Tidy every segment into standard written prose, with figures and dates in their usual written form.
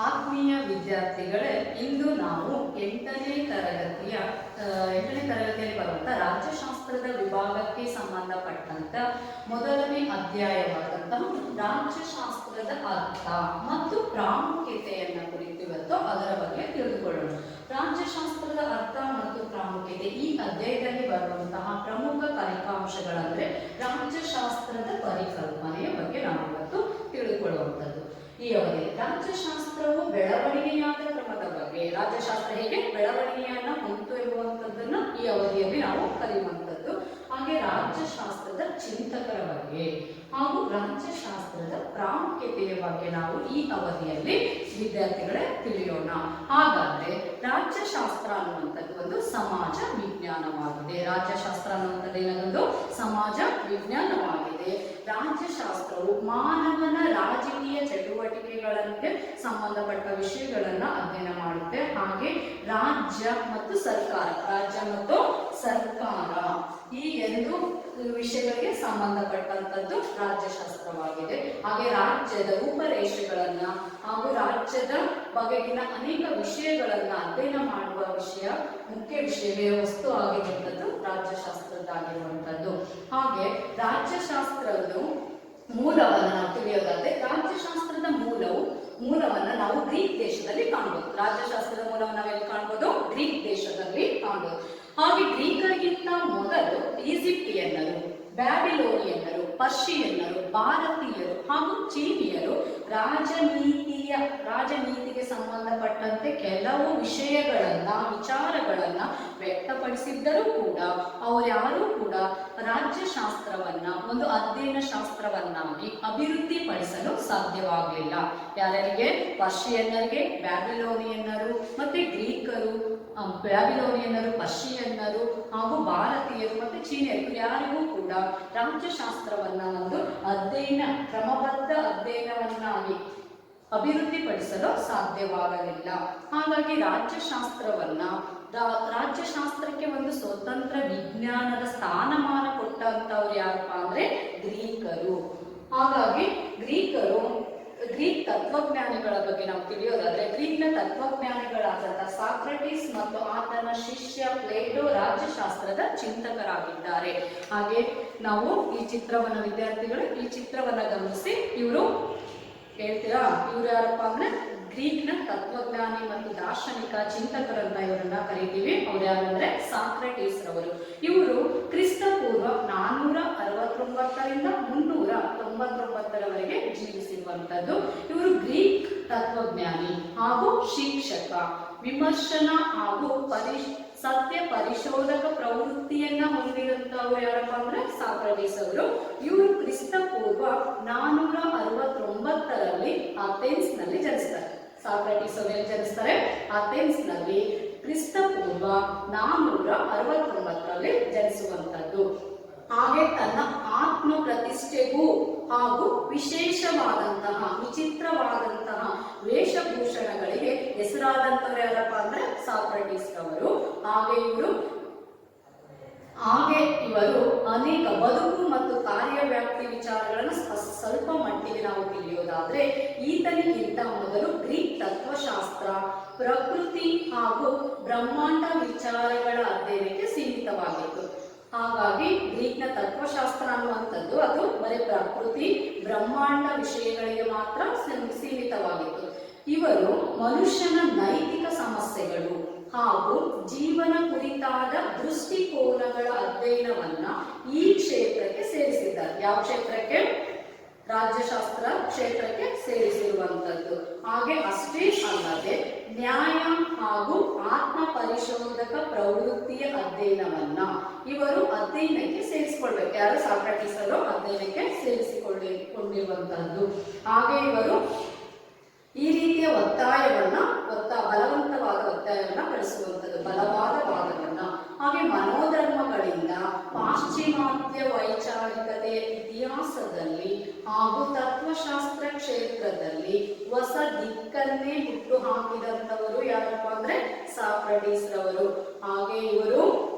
ಆತ್ಮೀಯ ವಿದ್ಯಾರ್ಥಿಗಳೇ, ಇಂದು ನಾವು ಎಂಟನೇ ತರಗತಿಯಲ್ಲಿ ಬರುವಂತಹ ರಾಜ್ಯಶಾಸ್ತ್ರದ ವಿಭಾಗಕ್ಕೆ ಸಂಬಂಧಪಟ್ಟಂತ ಮೊದಲನೇ ಅಧ್ಯಾಯವಾದಂತಹ ರಾಜ್ಯಶಾಸ್ತ್ರದ ಅರ್ಥ ಮತ್ತು ಪ್ರಾಮುಖ್ಯತೆಯನ್ನು ಕುರಿತು ಇವತ್ತು ಅದರ ಬಗ್ಗೆ ತಿಳಿದುಕೊಳ್ಳೋಣ. ರಾಜ್ಯಶಾಸ್ತ್ರದ ಅರ್ಥ ಮತ್ತು ಪ್ರಾಮುಖ್ಯತೆ ಈ ಅಧ್ಯಾಯದಲ್ಲಿ ಬರುವಂತಹ ಪ್ರಮುಖ ಫಲಿತಾಂಶಗಳಂದ್ರೆ ರಾಜ್ಯಶಾಸ್ತ್ರದ ಪರಿಕಲ್ಪನೆಯ ಬಗ್ಗೆ ನಾವು ಇವತ್ತು ತಿಳಿದುಕೊಳ್ಳುವಂಥದ್ದು. ಈ ಅವಧಿಯಲ್ಲಿ ರಾಜ್ಯಶಾಸ್ತ್ರವು ಬೆಳವಣಿಗೆಯಾದ ಕ್ರಮದ ಬಗ್ಗೆ, ರಾಜ್ಯಶಾಸ್ತ್ರ ಹೇಗೆ ಬೆಳವಣಿಗೆಯನ್ನ ಹೊಂದಿತು ಎಂಬುವಂಥದ್ದನ್ನ ಈ ಅವಧಿಯಲ್ಲಿ ನಾವು ಕಲಿಯುವಂಥದ್ದು. ಹಾಗೆ ರಾಜ್ಯಶಾಸ್ತ್ರದ ಚಿಂತಕರ ಬಗ್ಗೆ ಹಾಗೂ ರಾಜ್ಯಶಾಸ್ತ್ರದ ಪ್ರಾಮುಖ್ಯತೆಯ ಬಗ್ಗೆ ನಾವು ಈ ಅವಧಿಯಲ್ಲಿ ವಿದ್ಯಾರ್ಥಿಗಳೇ ತಿಳಿಯೋಣ. ಹಾಗಾದ್ರೆ ರಾಜ್ಯಶಾಸ್ತ್ರ ಅನ್ನುವಂಥದ್ದು ಒಂದು ಸಮಾಜ ವಿಜ್ಞಾನವಾಗಿದೆ. ರಾಜ್ಯಶಾಸ್ತ್ರ ಅನ್ನುವಂಥದ್ದು ಏನೊಂದು ಸಮಾಜ ವಿಜ್ಞಾನವಾಗಿದೆ. ರಾಜ್ಯಶಾಸ್ತ್ರವು ಮಾನವನ ರಾಜಕೀಯ ಚಟುವಟಿಕೆಗಳಿಗೆ ಸಂಬಂಧಪಟ್ಟ ವಿಷಯಗಳನ್ನ ಅಧ್ಯಯನ ಮಾಡುತ್ತೆ. ಹಾಗೆ ರಾಜ್ಯ ಮತ್ತು ಸರ್ಕಾರ ಈ ಎರಡು ವಿಷಯಗಳಿಗೆ ಸಂಬಂಧಪಟ್ಟಂತದ್ದು ರಾಜ್ಯಶಾಸ್ತ್ರವಾಗಿದೆ. ಹಾಗೆ ರಾಜ್ಯದ ರೂಪರೇಷೆಗಳನ್ನ ಹಾಗೂ ರಾಜ್ಯದ ಬಗೆಗಿನ ಅನೇಕ ವಿಷಯಗಳನ್ನ ಅಧ್ಯಯನ ಮಾಡುವ ಮುಖ್ಯ ವಿಷಯ ವಸ್ತು ಆಗಿರುವಂಥದ್ದು ರಾಜ್ಯಶಾಸ್ತ್ರದ್ದಾಗಿರುವಂಥದ್ದು. ಹಾಗೆ ರಾಜ್ಯಶಾಸ್ತ್ರದ ಮೂಲವನ್ನು ನಾವು ತಿಳಿಯೋದಾದ್ರೆ ರಾಜ್ಯಶಾಸ್ತ್ರದ ಮೂಲವನ್ನ ನಾವು ಗ್ರೀಕ್ ದೇಶದಲ್ಲಿ ಕಾಣಬಹುದು. ರಾಜ್ಯಶಾಸ್ತ್ರದ ಮೂಲವನ್ನು ನಾವೆಲ್ಲಿ ಕಾಣಬಹುದು? ಗ್ರೀಕ್ ದೇಶದಲ್ಲಿ ಕಾಣಬಹುದು. ಹಾಗೆ ಗ್ರೀಕರಿಗಿಂತ ಮೊದಲು ಈಜಿಪ್ಟಿಯನ್ನರು, ಬ್ಯಾಬಿಲೋನಿಯನ್ನರು, ಪರ್ಷಿಯನ್ನರು, ಭಾರತೀಯರು ಹಾಗೂ ಚೀನಿಯರು ರಾಜನೀತಿಗೆ ಸಂಬಂಧಪಟ್ಟಂತೆ ಕೆಲವು ವಿಚಾರಗಳನ್ನ ವ್ಯಕ್ತಪಡಿಸಿದ್ದರೂ ಕೂಡ ಅವರ್ಯಾರೂ ಕೂಡ ರಾಜ್ಯಶಾಸ್ತ್ರವನ್ನ ಒಂದು ಅಧ್ಯಯನ ಶಾಸ್ತ್ರವನ್ನಾಗಿ ಅಭಿವೃದ್ಧಿಪಡಿಸಲು ಸಾಧ್ಯವಾಗಲಿಲ್ಲ. ಯಾರಿಗೆ? ಪರ್ಷಿಯನ್ನರಿಗೆ, ಬ್ಯಾಬಿಲೋನಿಯನ್ನರು ಮತ್ತೆ ಗ್ರೀಕರು, ಬ್ಯಾಬಿಲೋನಿಯನ್ನರು, ಪರ್ಷಿಯನ್ನರು ಹಾಗೂ ಭಾರತೀಯರು ಮತ್ತೆ ಚೀನಿಯರು ಯಾರಿಗೂ ಕೂಡ ರಾಜ್ಯಶಾಸ್ತ್ರವನ್ನ ಒಂದು ಕ್ರಮಬದ್ಧ ಅಧ್ಯಯನವನ್ನಾಗಿ ಅಭಿವೃದ್ಧಿಪಡಿಸಲು ಸಾಧ್ಯವಾಗಲಿಲ್ಲ. ಹಾಗಾಗಿ ರಾಜ್ಯಶಾಸ್ತ್ರಕ್ಕೆ ಒಂದು ಸ್ವತಂತ್ರ ವಿಜ್ಞಾನದ ಸ್ಥಾನಮಾನ ಕೊಟ್ಟಂತವ್ರು ಯಾರಪ್ಪ ಅಂದ್ರೆ ಗ್ರೀಕರು. ಹಾಗಾಗಿ ಗ್ರೀಕ್ ತತ್ವಜ್ಞಾನಿಗಳ ಬಗ್ಗೆ ನಾವು ತಿಳಿಯೋದಾದ್ರೆ ಗ್ರೀಕ್ನ ತತ್ವಜ್ಞಾನಿಗಳಾದಂತಹ ಸಾಕ್ರಟೀಸ್ ಮತ್ತು ಆತನ ಶಿಷ್ಯ ಪ್ಲೇಟೋ ರಾಜ್ಯಶಾಸ್ತ್ರದ ಚಿಂತಕರಾಗಿದ್ದಾರೆ. ಹಾಗೆ ನಾವು ಈ ಚಿತ್ರವನ್ನ ವಿದ್ಯಾರ್ಥಿಗಳು ಈ ಚಿತ್ರವನ್ನ ಗಮನಿಸಿ ಇವರು ಹೇಳ್ತೀರಾ, ಇವ್ರು ಯಾರಪ್ಪ ಅಂದ್ರೆ ಗ್ರೀಕ್ನ ತತ್ವಜ್ಞಾನಿ ಮತ್ತು ದಾರ್ಶನಿಕ ಚಿಂತಕರಂತ ಇವರನ್ನ ಕರಿತೀವಿ. ಅವ್ರು ಯಾರಂದ್ರೆ ಸಾಕ್ರಟೀಸ್ ರವರು. ಇವರು ಕ್ರಿಸ್ತಪೂರ್ವ 469ರಿಂದ 399ರವರೆಗೆ ಜೀವಿಸಿರುವಂತದ್ದು. ಇವರು ಗ್ರೀಕ್ ತತ್ವಜ್ಞಾನಿ ಹಾಗೂ ಶಿಕ್ಷಕ, ವಿಮರ್ಶನ ಹಾಗೂ ಸತ್ಯ ಪರಿಶೋಧಕ ಪ್ರವೃತ್ತಿಯನ್ನ ಹೊಂದಿರುವಂತವರು ಯಾರಪ್ಪ ಅಂದ್ರೆ ಸಾಕ್ರಟೀಸ್ ಅವರು. ಇವರು ಕ್ರಿಸ್ತಪೂರ್ವ 469ರಲ್ಲಿ ಅಥೆನ್ಸ್ ನಲ್ಲಿ ಜನಿಸ್ತಾರೆ. ಸಾಕ್ರಟೀಸ್ ಅವರು ಜನಿಸ್ತಾರೆ ಅಥೆನ್ಸ್ ನಲ್ಲಿ ಕ್ರಿಸ್ತಪೂರ್ವ 469ರಲ್ಲಿ ಜನಿಸುವಂತದ್ದು. ಹಾಗೆ ತನ್ನ ಆತ್ಮ ಪ್ರತಿಷ್ಠೆಗೂ ಹಾಗೂ ವಿಚಿತ್ರವಾದಂತಹ ವೇಷಭೂಷಣಗಳಿಗೆ ಹೆಸರಾದಂತವರು ಯಾರಪ್ಪ ಅಂದ್ರೆ ಸಾಕ್ರಟೀಸ್ ಅವರು. ಹಾಗೆ ಇವರು ಅನೇಕ ಬದುಕು ಮತ್ತು ಕಾರ್ಯವ್ಯಾಪ್ತಿ ವಿಚಾರಗಳನ್ನು ಸ್ವಲ್ಪ ಮಟ್ಟಿಗೆ ನಾವು ತಿಳಿಯೋದಾದ್ರೆ ಈತನಿಗಿಂತ ಮೊದಲು ಗ್ರೀಕ್ ತತ್ವಶಾಸ್ತ್ರ, ಪ್ರಕೃತಿ ಹಾಗೂ ಬ್ರಹ್ಮಾಂಡ ವಿಚಾರಗಳ ಅಧ್ಯಯನಕ್ಕೆ ಸೀಮಿತವಾಗಿತ್ತು. ಹಾಗಾಗಿ ಗ್ರೀಕ್ನ ತತ್ವಶಾಸ್ತ್ರ ಅನ್ನುವಂಥದ್ದು ಅದು ಬರೀ ಪ್ರಕೃತಿ, ಬ್ರಹ್ಮಾಂಡ ವಿಷಯಗಳಿಗೆ ಮಾತ್ರ ಸೀಮಿತವಾಗಿತ್ತು. ಇವರು ಮನುಷ್ಯನ ನೈತಿಕ ಸಮಸ್ಯೆಗಳು ಹಾಗೂ ಜೀವನ ಕುರಿತಾದ ದೃಷ್ಟಿಕೋನಗಳ ಅಧ್ಯಯನವನ್ನ ಈ ಕ್ಷೇತ್ರಕ್ಕೆ ಸೇರಿಸಿದ್ದಾರೆ. ಯಾವ ಕ್ಷೇತ್ರಕ್ಕೆ? ರಾಜ್ಯಶಾಸ್ತ್ರ ಕ್ಷೇತ್ರಕ್ಕೆ ಸೇರಿಸಿರುವಂತದ್ದು. ಹಾಗೆ ಅಷ್ಟೇ ಅಲ್ಲದೆ ನ್ಯಾಯ ಹಾಗೂ ಆತ್ಮ ಪರಿಶೋಧಕ ಪ್ರವೃತ್ತಿಯ ಅಧ್ಯಯನವನ್ನ ಇವರು ಅಧ್ಯಯನಕ್ಕೆ ಸೇರಿಸಿಕೊಳ್ಬೇಕು. ಯಾರು? ಸಾಕ್ರಟೀಸ್ ಅವರು ಅಧ್ಯಯನಕ್ಕೆ ಸೇರಿಸಿಕೊಂಡಿರುವಂತದ್ದು. ಹಾಗೆ ಇವರು ಈ ರೀತಿಯ ಬಲವಂತವಾದ ಒತ್ತಾಯವನ್ನ ಕಳಿಸುವಂಥದ್ದು, ಬಲವಾದ ವಾದವನ್ನ. ಹಾಗೆ ಮನೋಧರ್ಮಗಳಿಂದ ಪಾಶ್ಚಿಮಾತ್ಯ ವೈಚಾರಿಕತೆಯ ಇತಿಹಾಸದಲ್ಲಿ ಹಾಗೂ ತತ್ವಶಾಸ್ತ್ರ ಕ್ಷೇತ್ರದಲ್ಲಿ ಹೊಸ ದಿಕ್ಕನ್ನೇ ಹುಟ್ಟು ಹಾಕಿದಂಥವರು ಯಾರಪ್ಪ ಅಂದ್ರೆ ಸಾಕ್ರಟೀಸ್ ರವರು. ಹಾಗೆ ಇವರು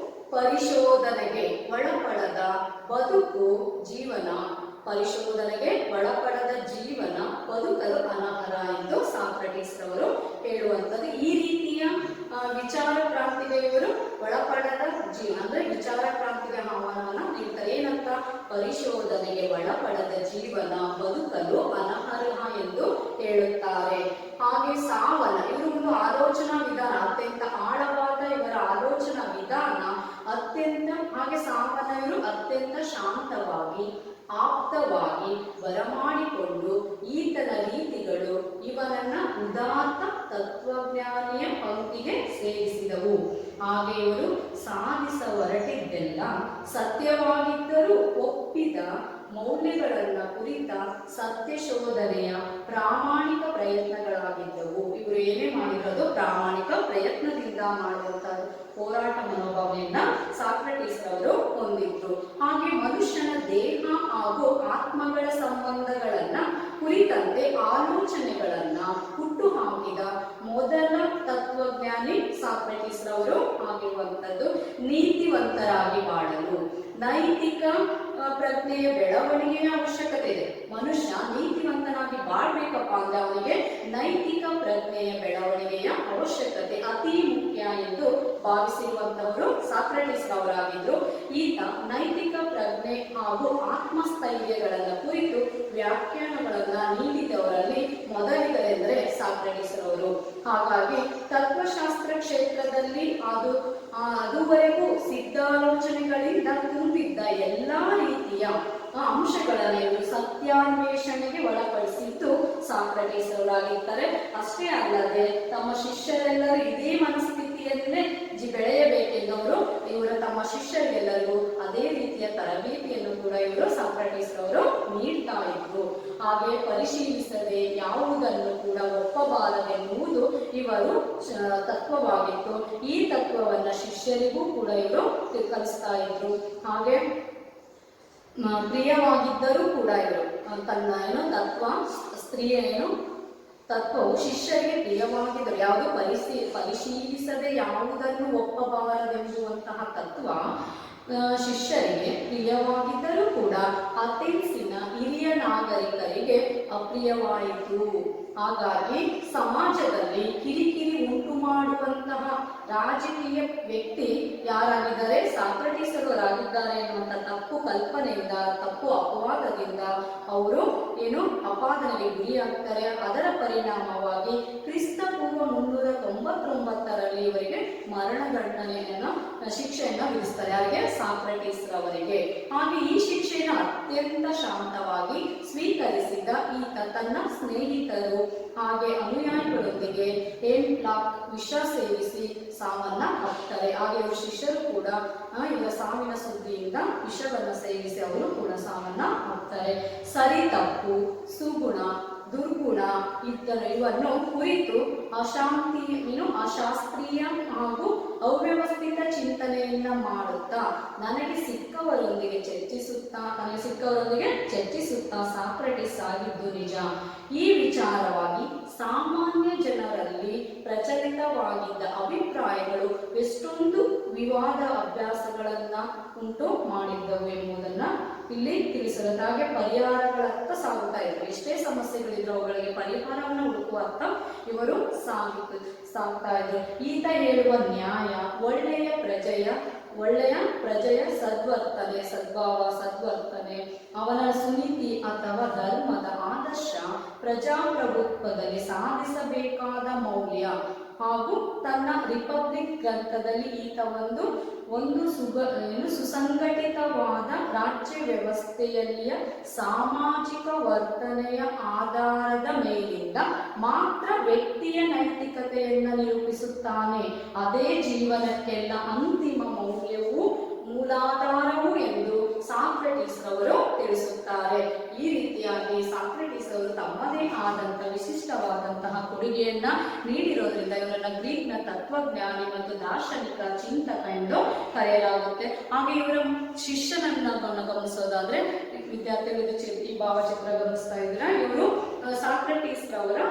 ಪರಿಶೋಧನೆಗೆ ಒಳಪಡದ ಬದುಕಲು ಅನರ್ಹ ಎಂದು ಸಾಕ್ರಟೀಸ್ ಸಾಕ್ರೆಟಿಸ್ ರವರು ಹೇಳುವಂಥದ್ದು. ಈ ರೀತಿಯ ವಿಚಾರ ಕ್ರಾಂತಿಗೆ ಇವರು ಒಳಪಡದ ಅಂದ್ರೆ ವಿಚಾರ ಕ್ರಾಂತಿಗೆ ಆಹ್ವಾನವನ್ನ ನೀಡ್ತಾರೆ. ಏನಂತ? ಪರಿಶೋಧನೆಗೆ ಒಳಪಡದ ಜೀವನ ಬದುಕಲು ಅನರ್ಹ ಎಂದು ಹೇಳುತ್ತಾರೆ. ಹಾಗೆ ಸಾವನ್ನ ಇವರು ಒಂದು ಆಲೋಚನಾ ವಿಧಾನ, ಅತ್ಯಂತ ಆಳವಾದ ಇವರ ಆಲೋಚನಾ ವಿಧಾನ ಹಾಗೆ ಸಾವನ್ನ ಇವರು ಅತ್ಯಂತ ಶಾಂತವಾಗಿ ಆಪ್ತವಾಗಿ ಬರಮಾಡಿಕೊಂಡು ಈತನ ರೀತಿಗಳು ಇವನನ್ನ ಉದಾತ್ತ ತತ್ವಜ್ಞಾನಿಯ ಪಂಕ್ತಿಗೆ ಸೇರಿಸಿದವು. ಹಾಗೆ ಇವರು ಸಾಧಿಸ ಹೊರಟಿದ್ದೆಲ್ಲ ಸತ್ಯವಾಗಿದ್ದರೂ ಒಪ್ಪಿದ ಮೌಲ್ಯಗಳನ್ನ ಕುರಿತ ಸತ್ಯ ಶೋಧನೆಯ ಪ್ರಾಮಾಣಿಕ ಪ್ರಯತ್ನಗಳಾಗಿದ್ದವು. ಇವರು ಏನೇ ಮಾಡಿರೋದು ಪ್ರಾಮಾಣಿಕ ಪ್ರಯತ್ನದಿಂದ ಮಾಡುವಂತಹ ಹೋರಾಟ ಮನೋಭಾವನೆಯನ್ನ ಸಾಕ್ರೆಟಿಸ್ ರವರು ಹೊಂದಿದ್ರು. ಹಾಗೆ ಮನುಷ್ಯನ ದೇಹ ಹಾಗೂ ಆತ್ಮಗಳ ಸಂಬಂಧಗಳನ್ನ ಕುರಿತಂತೆ ಆಲೋಚನೆಗಳನ್ನ ಹುಟ್ಟುಹಾಕಿದ ಮೊದಲ ತತ್ವಜ್ಞಾನಿ ಸಾಕ್ರೆಟಿಸ್ ರವರು ಆಗಿರುವಂತದ್ದು. ನೀತಿವಂತರಾಗಿ ಬಾಳಲು ನೈತಿಕ ಪ್ರಜ್ಞೆಯ ಬೆಳವಣಿಗೆಯ ಅವಶ್ಯಕತೆ ಇದೆ. ಮನುಷ್ಯ ನೀತಿವಂತನಾಗಿ ಬಾಳ್ಬೇಕಪ್ಪ ಅಂದ್ರೆ ಅವನಿಗೆ ನೈತಿಕ ಪ್ರಜ್ಞೆಯ ಬೆಳವಣಿಗೆಯ ಅವಶ್ಯಕತೆ ಅತಿ ಮುಖ್ಯ ಎಂದು ಭಾವಿಸಿರುವಂತವರು ಸಾಕ್ರೆಟಿಸ್ ರವರಾಗಿದ್ರು. ಈತ ನೈತಿಕ ಪ್ರಜ್ಞೆ ಹಾಗೂ ಆತ್ಮಸ್ಥೈರ್ಯಗಳನ್ನ ಕುರಿತು ವ್ಯಾಖ್ಯಾನಗಳನ್ನ ನೀಡಿದವರಲ್ಲಿ ಮೊದಲಿಗರೆಂದರೆ ಸಾಕ್ರೆಟಿಸ್ ರವರು. ಹಾಗಾಗಿ ತತ್ವಶಾಸ್ತ್ರ ಕ್ಷೇತ್ರದಲ್ಲಿ ಅದುವರೆಗೂ ಸಿದ್ಧಾಲೋಚನೆಗಳಿಂದ ತುಂಬಿದ್ದ ಎಲ್ಲಾ ರೀತಿಯ ಅಂಶಗಳನ್ನು ಸತ್ಯಾನ್ವೇಷಣೆಗೆ ಒಳಪಡಿಸಿದ್ದು ಸಾಕ್ರೆಟಿಸ್ ಅವರಾಗಿರ್ತಾರೆ. ಅಷ್ಟೇ ಅಲ್ಲದೆ ತಮ್ಮ ಶಿಷ್ಯರೆಲ್ಲರೂ ಇದೇ ಮನಸ್ಥಿತಿಯಲ್ಲೇ ಬೆಳೆಯಬೇಕೆಂದವರು ಇವರು ತಮ್ಮ ಶಿಷ್ಯರಿಗೆಲ್ಲರಿಗೂ ಅದೇ ರೀತಿಯ ತರಬೇತಿಯನ್ನು ಕೂಡ ಇವರು ಸಾಕ್ರೆಟಿಸ್ ಅವರು ನೀಡ್ತಾ ಇದ್ರು. ಹಾಗೆ ಪರಿಶೀಲಿಸದೆ ಯಾವುದನ್ನು ಕೂಡ ಒಪ್ಪಬಾರದೆನ್ನುವುದು ಇವರು ತತ್ವವಾಗಿತ್ತು. ಈ ತತ್ವವನ್ನ ಶಿಷ್ಯರಿಗೂ ಕೂಡ ಇವರು ಕಲಿಸ್ತಾ ಇದ್ರು. ಹಾಗೆ ಪ್ರಿಯವಾಗಿದ್ದರೂ ಕೂಡ ಇವರು ತನ್ನ ತತ್ವವು ಶಿಷ್ಯರಿಗೆ ಪ್ರಿಯವಾಗಿದ್ದರು. ಯಾವುದು ಪರಿಶೀಲಿಸದೆ ಯಾವುದನ್ನು ಒಪ್ಪಬಾರದೆಂಬುವಂತಹ ತತ್ವ ಶಿಷ್ಯರಿಗೆ ಪ್ರಿಯವಾಗಿದ್ದರೂ ಕೂಡ ಅಥೆನ್ಸಿನ ಹಿರಿಯ ನಾಗರಿಕರಿಗೆ ಅಪ್ರಿಯವಾಯಿತು. ಹಾಗಾಗಿ ಸಮಾಜದಲ್ಲಿ ಕಿರಿಕಿರಿ ಉಂಟು ಮಾಡುವಂತಹ ರಾಜಕೀಯ ವ್ಯಕ್ತಿ ಯಾರಾಗಿದ್ದಾರೆ? ಸಾಕ್ರೆಟಿಸ್ ಅವರಾಗಿದ್ದಾರೆ ಎನ್ನುವಂತ ತಪ್ಪು ಕಲ್ಪನೆಯಿಂದ, ತಪ್ಪು ಅಪವಾದದಿಂದ ಅವರು ಅಪಾದನೆಗೆ ಗುರಿಯಾಗ್ತಾರೆ. ಅದರ ಪರಿಣಾಮವಾಗಿ ಕ್ರಿಸ್ತಪೂರ್ವ 399ರಲ್ಲಿ ಇವರಿಗೆ ಮರಣದಂಡನೆಯನ್ನು ಶಿಕ್ಷೆಯನ್ನು ವಿಧಿಸ್ತಾರೆ. ಯಾರಿಗೆ? ಸಾಕ್ರೆಟಿಸ್ ರವರಿಗೆ. ಹಾಗೆ ಈ ಶಿಕ್ಷೆಯನ್ನು ಅತ್ಯಂತ ಶಾಂತವಾಗಿ ಸ್ವೀಕರಿಸಿದ ಈತ ತನ್ನ ಸ್ನೇಹಿತರು ಹಾಗೆ ಅನುಯಾಯಿಗಳೊಂದಿಗೆ ವಿಷ ಸೇವಿಸಿ ಸಾವನ್ನ ಅಪ್ತಾರೆ. ಹಾಗೆ ಇವರು ಶಿಷ್ಯರು ಕೂಡ ಇವರ ಸಾವಿನ ಸುದ್ದಿಯಿಂದ ವಿಷವನ್ನು ಸೇವಿಸಿ ಅವರು ಕೂಡ ಸಾವನ್ನ ಅಪ್ತಾರೆ. ಸರಿ ತಪ್ಪು, ಸುಗುಣ ದುರ್ಗುಣ ಇವನ್ನು ಕುರಿತು ಅಶಾಸ್ತ್ರೀಯ ಹಾಗೂ ಅವ್ಯವಸ್ಥಿತ ಚಿಂತನೆಯನ್ನ ಮಾಡುತ್ತಾ ನನಗೆ ಸಿಕ್ಕವರೊಂದಿಗೆ ಚರ್ಚಿಸುತ್ತಾ ಸಾಕ್ರೆಟಿಸ್ ಆಗಿದ್ದು ನಿಜ. ಈ ವಿಚಾರವಾಗಿ ಸಾಮಾನ್ಯ ಜನರಲ್ಲಿ ಪ್ರಚಲಿತವಾಗಿದ್ದ ಅಭಿಪ್ರಾಯಗಳು ಎಷ್ಟೊಂದು ವಿವಾದ ಅಭ್ಯಾಸಗಳನ್ನ ಉಂಟು ಮಾಡಿದ್ದವು ಎಂಬುದನ್ನ ಇಲ್ಲಿ ತಿಳಿಸಲು. ಹಾಗೆ ಪರಿಹಾರಗಳತ್ತ ಸಾಗುತ್ತಾ ಇದ್ರು. ಎಷ್ಟೇ ಸಮಸ್ಯೆಗಳಿದ್ರು ಅವುಗಳಿಗೆ ಪರಿಹಾರವನ್ನು ಹುಡುಕುವತ್ತ ಇವರು ಸಾಗ್ತಾ ಇದ್ರು. ಈತ ಹೇಳುವ ನ್ಯಾಯ ಒಳ್ಳೆಯ ಪ್ರಜೆಯ ಸದ್ವರ್ತನೆ ಅವನ ಸುನೀತಿ ಅಥವಾ ಧರ್ಮದ ಆದರ್ಶ ಪ್ರಜಾಪ್ರಭುತ್ವದಲ್ಲಿ ಸಾಧಿಸಬೇಕಾದ ಮೌಲ್ಯ ಹಾಗೂ ತನ್ನ ರಿಪಬ್ಲಿಕ್ ಗ್ರಂಥದಲ್ಲಿ ಈತ ಒಂದು ಸುಸಂಘಟಿತವಾದ ರಾಜ್ಯ ವ್ಯವಸ್ಥೆಯಲ್ಲಿಯ ಸಾಮಾಜಿಕ ವರ್ತನೆಯ ಆಧಾರದ ಮೇಲಿಂದ ಮಾತ್ರ ವ್ಯಕ್ತಿಯ ನೈತಿಕತೆಯನ್ನು ನಿರೂಪಿಸುತ್ತಾನೆ. ಅದೇ ಜೀವನಕ್ಕೆಲ್ಲ ಅಂತಿಮ ಮೌಲ್ಯವೂ ಮೂಲಾಧಾರವು ಎಂದು ಸಾಕ್ರೆಟಿಸ್ ರವರು ತಿಳಿಸುತ್ತಾರೆ. ಈ ರೀತಿಯಾಗಿ ಸಾಕ್ರೆಟಿಸ್ ಅವರು ತಮ್ಮದೇ ಆದಂತಹ ವಿಶಿಷ್ಟವಾದಂತಹ ಕೊಡುಗೆಯನ್ನ ನೀಡಿರೋದ್ರಿಂದ ಇವರನ್ನ ಗ್ರೀಕ್ನ ತತ್ವಜ್ಞಾನಿ ಮತ್ತು ದಾರ್ಶನಿಕ ಚಿಂತಕ ಎಂದು ಕರೆಯಲಾಗುತ್ತೆ. ಹಾಗೆ ಇವರ ಶಿಷ್ಯನನ್ನ ಗಮನಿಸೋದಾದ್ರೆ ವಿದ್ಯಾರ್ಥಿಗಳು ಈ ಭಾವಚಿತ್ರ ಗಮನಿಸ್ತಾ ಇದ್ರೆ ಇವರು ಸಾಕ್ರೆಟಿಸ್ ರವರ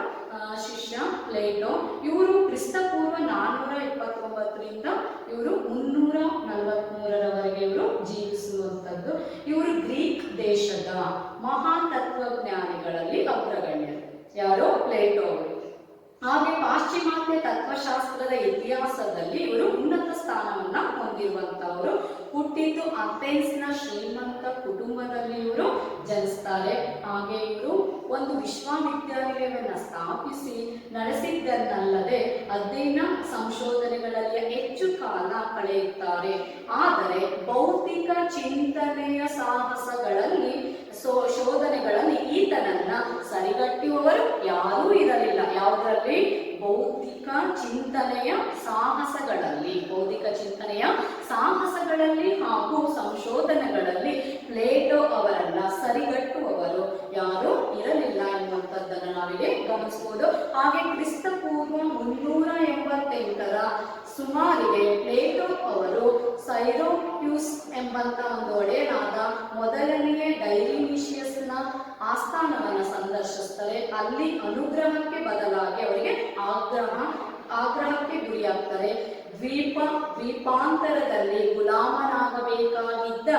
ಶಿಷ್ಯ ಪ್ಲೇಟೋ. ಇವರು ಕ್ರಿಸ್ತಪೂರ್ವ 429ರಿಂದ ಇವರು 343ರವರೆಗೆ ಇವರು ಜೀವಿಸುವಂತದ್ದು. ಇವರು ಗ್ರೀಕ್ ದೇಶದ ಮಹಾನ್ ತತ್ವಜ್ಞಾನಿಗಳಲ್ಲಿ ಅಗ್ರಗಣ್ಯರು. ಯಾರು? ಪ್ಲೇಟೋ ಅವರು. ಇತಿಹಾಸದಲ್ಲಿ ಇವರು ಉನ್ನತ ಸ್ಥಾನವನ್ನ ಹೊಂದಿರುವಂತವರು. ಹುಟ್ಟಿದ್ದು ಅಥೆನ್ಸ್ನ ಶ್ರೀಮಂತ ಕುಟುಂಬದಲ್ಲಿ ಇವರು ಜನಿಸ್ತಾರೆ. ಹಾಗೆ ಇವರು ಒಂದು ವಿಶ್ವವಿದ್ಯಾನಿಲಯವನ್ನ ಸ್ಥಾಪಿಸಿ ನಡೆಸಿದ್ದನ್ನಲ್ಲದೆ ಅಧ್ಯಯನ ಸಂಶೋಧನೆಗಳಲ್ಲಿ ಹೆಚ್ಚು ಕಾಲ ಕಳೆಯುತ್ತಾರೆ. ಆದರೆ ಭೌತಿಕ ಚಿಂತನೆಯ ಸಾಹಸಗಳಲ್ಲಿ ಶೋಧನೆಗಳಲ್ಲಿ ಈತನನ್ನ ಸರಿಗಟ್ಟುವವರು ಯಾರೂ ಇರಲಿಲ್ಲ. ಯಾವುದರಲ್ಲಿ? ಭೌತಿಕ ಚಿಂತನೆಯ ಸಾಹಸಗಳಲ್ಲಿ ಹಾಗೂ ಸಂಶೋಧನೆಗಳಲ್ಲಿ ಪ್ಲೇಟೋ ಅವರನ್ನ ಸರಿಗಟ್ಟುವವರು ಯಾರು ಇರಲಿಲ್ಲ ಎನ್ನುವಂಥದ್ದನ್ನು ನಾವಿಲ್ಲಿ ಗಮನಿಸಬಹುದು. ಹಾಗೆ ಕ್ರಿಸ್ತಪೂರ್ವ 388ರ ಸುಮಾರಿಗೆ ಪ್ಲೇಟೋ ಅವರು ಸೈರೋಕ್ಯೂಸ್ ಎಂಬಂತ ಒಂದು ಒಡೆಯನಾದ ಮೊದಲನೆಯ ಡೈಲಿನಿಷಿಯಸ್ನ ಆಸ್ಥಾನವನ್ನು ಸಂದರ್ಶಿಸ್ತಾರೆ. ಅಲ್ಲಿ ಅನುಗ್ರಹಕ್ಕೆ ಬದಲಾಗಿ ಅವರಿಗೆ ಆಗ್ರಹಕ್ಕೆ ಗುರಿಯಾಗ್ತಾರೆ. ದ್ವೀಪಾಂತರದಲ್ಲಿ ಗುಲಾಮನಾಗಬೇಕಾಗಿದ್ದ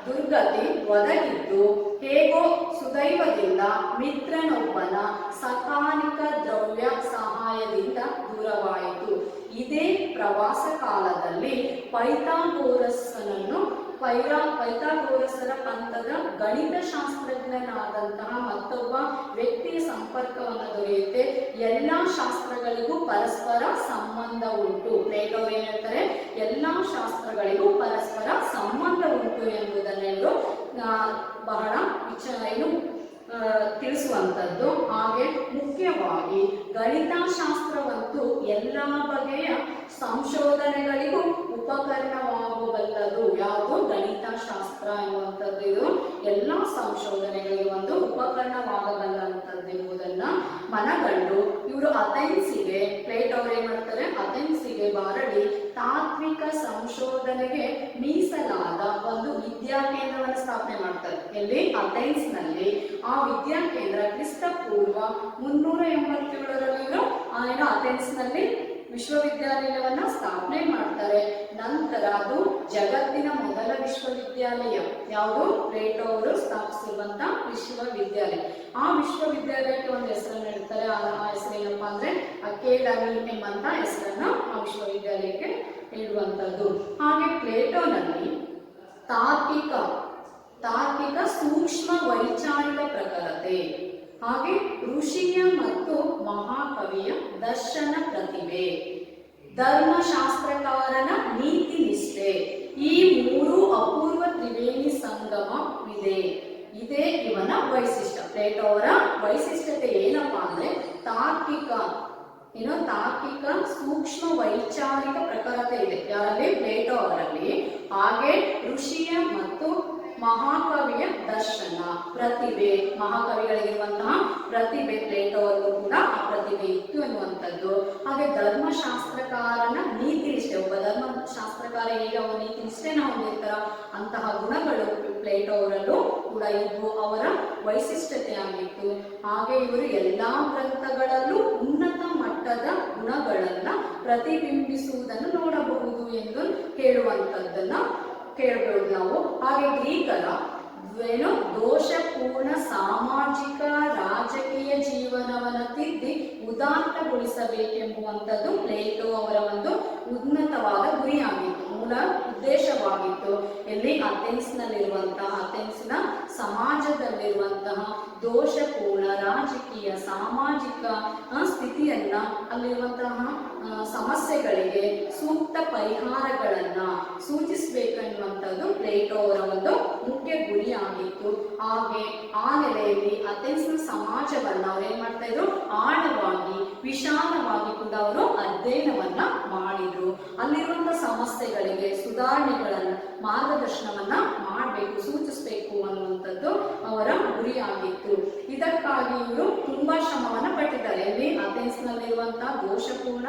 ದುರ್ಗತಿ ಒದಗಿದ್ದು ಹೇಗೋ ಸುದೈವದಿಂದ ಮಿತ್ರನೊಬ್ಬನ ಸಕಾಲಿಕ ದ್ರವ್ಯ ಸಹಾಯದಿಂದ ದೂರವಾಯಿತು. ಇದೇ ಪ್ರವಾಸ ಕಾಲದಲ್ಲಿ ಪೈಥಾಗೋರಸರ ಪಂಥದ ಗಣಿತಶಾಸ್ತ್ರಜ್ಞನಾದಂತಹ ಮತ್ತೊಬ್ಬ ವ್ಯಕ್ತಿಯ ಸಂಪರ್ಕವನ್ನು ದೊರೆಯುತ್ತೆ. ಎಲ್ಲಾ ಶಾಸ್ತ್ರಗಳಿಗೂ ಪರಸ್ಪರ ಸಂಬಂಧ ಉಂಟು. ಪ್ಲೇಟೋ ಏನ್ ಹೇಳ್ತಾರೆ? ಎಲ್ಲಾ ಶಾಸ್ತ್ರಗಳಿಗೂ ಪರಸ್ಪರ ಸಂಬಂಧ ಉಂಟು ಎಂಬುದನ್ನು ಇವರು ಬಹಳ ತಿಳಿಸುವಂಥದ್ದು. ಹಾಗೆ ಮುಖ್ಯವಾಗಿ ಗಣಿತಶಾಸ್ತ್ರವಂತೂ ಎಲ್ಲ ಬಗೆಯ ಸಂಶೋಧನೆಗಳಿಗೂ ಉಪಕರಣವಾಗಬಲ್ಲದು. ಯಾವುದು? ಗಣಿತಶಾಸ್ತ್ರ ಎನ್ನುವಂಥದ್ದು ಇದು ಎಲ್ಲ ಸಂಶೋಧನೆಗಳಿಗೆ ಒಂದು ಉಪಕರಣವಾಗಬಲ್ಲಂಥದ್ದು ಎಂಬುದನ್ನ ಮನಗಂಡು ಇವರು ಅಥೆನ್ಸಿಗೆ, ಪ್ಲೇಟೋ ಅವರು ಏನ್ ಮಾಡ್ತಾರೆ? ಅಥೆನ್ಸಿಗೆ ಬಾರಡಿ ತಾತ್ವಿಕ ಸಂಶೋಧನೆಗೆ ಮೀಸಲಾದ ಒಂದು ವಿದ್ಯಾಕೇಂದ್ರವನ್ನು ಸ್ಥಾಪನೆ ಮಾಡ್ತಾರೆ. ಎಲ್ಲಿ? ಅಥೆನ್ಸ್ ನಲ್ಲಿ. ಆ ವಿದ್ಯಾಕೇಂದ್ರ ಕ್ರಿಸ್ತಪೂರ್ವ 387ರಲ್ಲಿ ಇವರು ಅಥೆನ್ಸ್ ನಲ್ಲಿ ವಿಶ್ವವಿದ್ಯಾಲಯವನ್ನ ಸ್ಥಾಪನೆ ಮಾಡ್ತಾರೆ. ನಂತರ ಅದು ಜಗತ್ತಿನ ಮೊದಲ ವಿಶ್ವವಿದ್ಯಾಲಯ. ಯಾವುದು? ಪ್ಲೇಟೋ ಅವರು ಸ್ಥಾಪಿಸಿರುವಂತ ವಿಶ್ವವಿದ್ಯಾಲಯ. ಆ ವಿಶ್ವವಿದ್ಯಾಲಯಕ್ಕೆ ಒಂದು ಹೆಸರನ್ನು ಇಡ್ತಾರೆ. ಆ ಹೆಸರೇನಪ್ಪಾ ಅಂದ್ರೆ ಅಕಾಡೆಮಿ ಎಂಬಂತ ಹೆಸರನ್ನ ಆ ವಿಶ್ವವಿದ್ಯಾಲಯಕ್ಕೆ ಇಡುವಂತದ್ದು. ಹಾಗೆ ಪ್ಲೇಟೋನಲ್ಲಿ ತಾರ್ಕಿಕ ಸೂಕ್ಷ್ಮ ವೈಚಾರಿಕ ಪ್ರಖರತೆ, ಹಾಗೆ ಋಷಿಯ ಮತ್ತು ಮಹಾಕವಿಯ ದರ್ಶನ ಪ್ರತಿಭೆ, ಧರ್ಮಶಾಸ್ತ್ರಕಾರನ ನೀತಿ ನಿಷ್ಠೆ, ಈ ಮೂರು ಅಪೂರ್ವ ತ್ರಿವೇಣಿ ಸಂಗಮವಿದೆ. ಇದೇ ಇವನ ವೈಶಿಷ್ಟ್ಯ. ಪ್ಲೇಟೋ ಅವರ ವೈಶಿಷ್ಟ್ಯತೆ ಏನಪ್ಪಾ ಅಂದ್ರೆ ತಾರ್ಕಿಕ ಸೂಕ್ಷ್ಮ ವೈಚಾರಿಕ ಪ್ರಖರತೆ ಇದೆ. ಯಾರಲ್ಲಿ? ಪ್ಲೇಟೋ ಅವರಲ್ಲಿ. ಹಾಗೆ ಋಷಿಯ ಮತ್ತು ಮಹಾಕವಿಯ ದರ್ಶನ ಪ್ರತಿಭೆ, ಮಹಾಕವಿಗಳಿಗಿರುವಂತಹ ಪ್ರತಿಭೆ ಪ್ಲೇಟೋ ಅವರಿಗೂ ಕೂಡ ಆ ಪ್ರತಿಭೆ ಇತ್ತು ಎನ್ನುವಂಥದ್ದು. ಹಾಗೆ ಧರ್ಮಶಾಸ್ತ್ರಕಾರನ ನೀತಿ ನಿಷ್ಠೆ, ಒಬ್ಬ ಧರ್ಮಶಾಸ್ತ್ರಕಾರ ಹೇಗೆ ಅವರ ನೀತಿ ನಿಷ್ಠೆನ ಹೊಂದಿರ್ತಾರ ಅಂತಹ ಗುಣಗಳು ಪ್ಲೇಟೋ ಅವರಲ್ಲೂ ಕೂಡ ಇದ್ವು. ಅವರ ವೈಶಿಷ್ಟ್ಯತೆಯಾಗಿತ್ತು. ಹಾಗೆ ಇವರು ಎಲ್ಲಾ ಗ್ರಂಥಗಳಲ್ಲೂ ಉನ್ನತ ಮಟ್ಟದ ಗುಣಗಳನ್ನ ಪ್ರತಿಬಿಂಬಿಸುವುದನ್ನು ನೋಡಬಹುದು ಎಂದು ಕೇಳುವಂಥದ್ದನ್ನ ಕೇಳಬಹುದು ನಾವು. ಹಾಗೆ ಗ್ರೀಕರ ದೋಷಪೂರ್ಣ ಸಾಮಾಜಿಕ ರಾಜಕೀಯ ಜೀವನವನ್ನು ತಿದ್ದಿ ಉದಾತ್ತಗೊಳಿಸಬೇಕೆಂಬುವಂಥದ್ದು ಪ್ಲೇಟೋ ಅವರ ಒಂದು ಉನ್ನತವಾದ ಗುರಿಯಾಗಿತ್ತು, ಮೂಲ ಉದ್ದೇಶವಾಗಿತ್ತು. ಎಲ್ಲಿ? ಅಥೆನ್ಸ್ನಲ್ಲಿರುವಂತಹ, ಅಥೆನ್ಸ್ನ ಸಮಾಜದಲ್ಲಿರುವಂತಹ ದೋಷಪೂರ್ಣ ರಾಜಕೀಯ ಸಾಮಾಜಿಕ ಸ್ಥಿತಿಯನ್ನ, ಅಲ್ಲಿರುವಂತಹ ಸಮಸ್ಯೆಗಳಿಗೆ ಸೂಕ್ತ ಪರಿಹಾರಗಳನ್ನ ಸೂಚಿಸಬೇಕೆನ್ನುವಂಥದ್ದು ಪ್ಲೇಟೋ ಅವರ ಒಂದು ಮುಖ್ಯ ಗುರಿಯಾಗಿತ್ತು. ಹಾಗೆ ಆ ನೆಲೆಯಲ್ಲಿ ಅಥೆನ್ಸ್ನ ಸಮಾಜವನ್ನ ಅವ್ರು ಏನ್ ಮಾಡ್ತಾ ಇದ್ರು? ಆಳವಾಗಿ ವಿಶಾಲವಾಗಿ ಕೂಡ ಅವರು ಅಧ್ಯಯನವನ್ನ ಮಾಡಿದ್ರು. ಅಲ್ಲಿರುವಂತಹ ಸಮಸ್ಯೆಗಳಿಗೆ ಸುಧಾರಣೆಗಳನ್ನ, ಮಾರ್ಗದರ್ಶನವನ್ನ ಮಾಡಬೇಕು, ಸೂಚಿಸಬೇಕು ಅನ್ನುವಂಥದ್ದು ಅವರ ಗುರಿಯಾಗಿತ್ತು. ಇದಕ್ಕಾಗಿ ಇವರು ತುಂಬಾ ಶ್ರಮವನ್ನ ಪಟ್ಟಿದ್ದಾರೆ. ಎಲ್ಲಿ? ಅಥೆನ್ಸ್ನಲ್ಲಿರುವಂತಹ ದೋಷಪೂರ್ಣ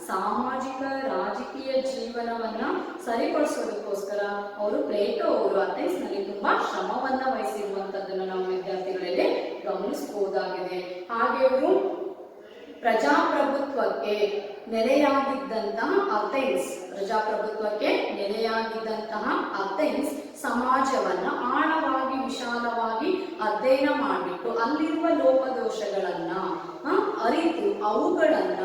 ಸಾಮಾಜಿಕ ರಾಜಕೀಯ ಜೀವನವನ್ನ ಸರಿಪಡಿಸೋದಕ್ಕೋಸ್ಕರ ಅವರು ಪ್ಲೇಟೋ ಅವರು ಅಥೆನ್ಸ್ನಲ್ಲಿ ತುಂಬಾ ಶ್ರಮವನ್ನ ವಹಿಸಿರುವಂತದ್ದನ್ನು ನಾವು ವಿದ್ಯಾರ್ಥಿಗಳಲ್ಲಿ ಗಮನಿಸಬಹುದಾಗಿದೆ. ಹಾಗೆ ಇವರು ಪ್ರಜಾಪ್ರಭುತ್ವಕ್ಕೆ ನೆಲೆಯಾಗಿದ್ದಂತಹ ಅಥೆನ್ಸ್ ಸಮಾಜವನ್ನ ಆಳವಾಗಿ ವಿಶಾಲವಾಗಿ ಅಧ್ಯಯನ ಮಾಡಿಬಿಟ್ಟು ಅಲ್ಲಿರುವ ಲೋಪದೋಷಗಳನ್ನ ಅರಿತು ಅವುಗಳನ್ನ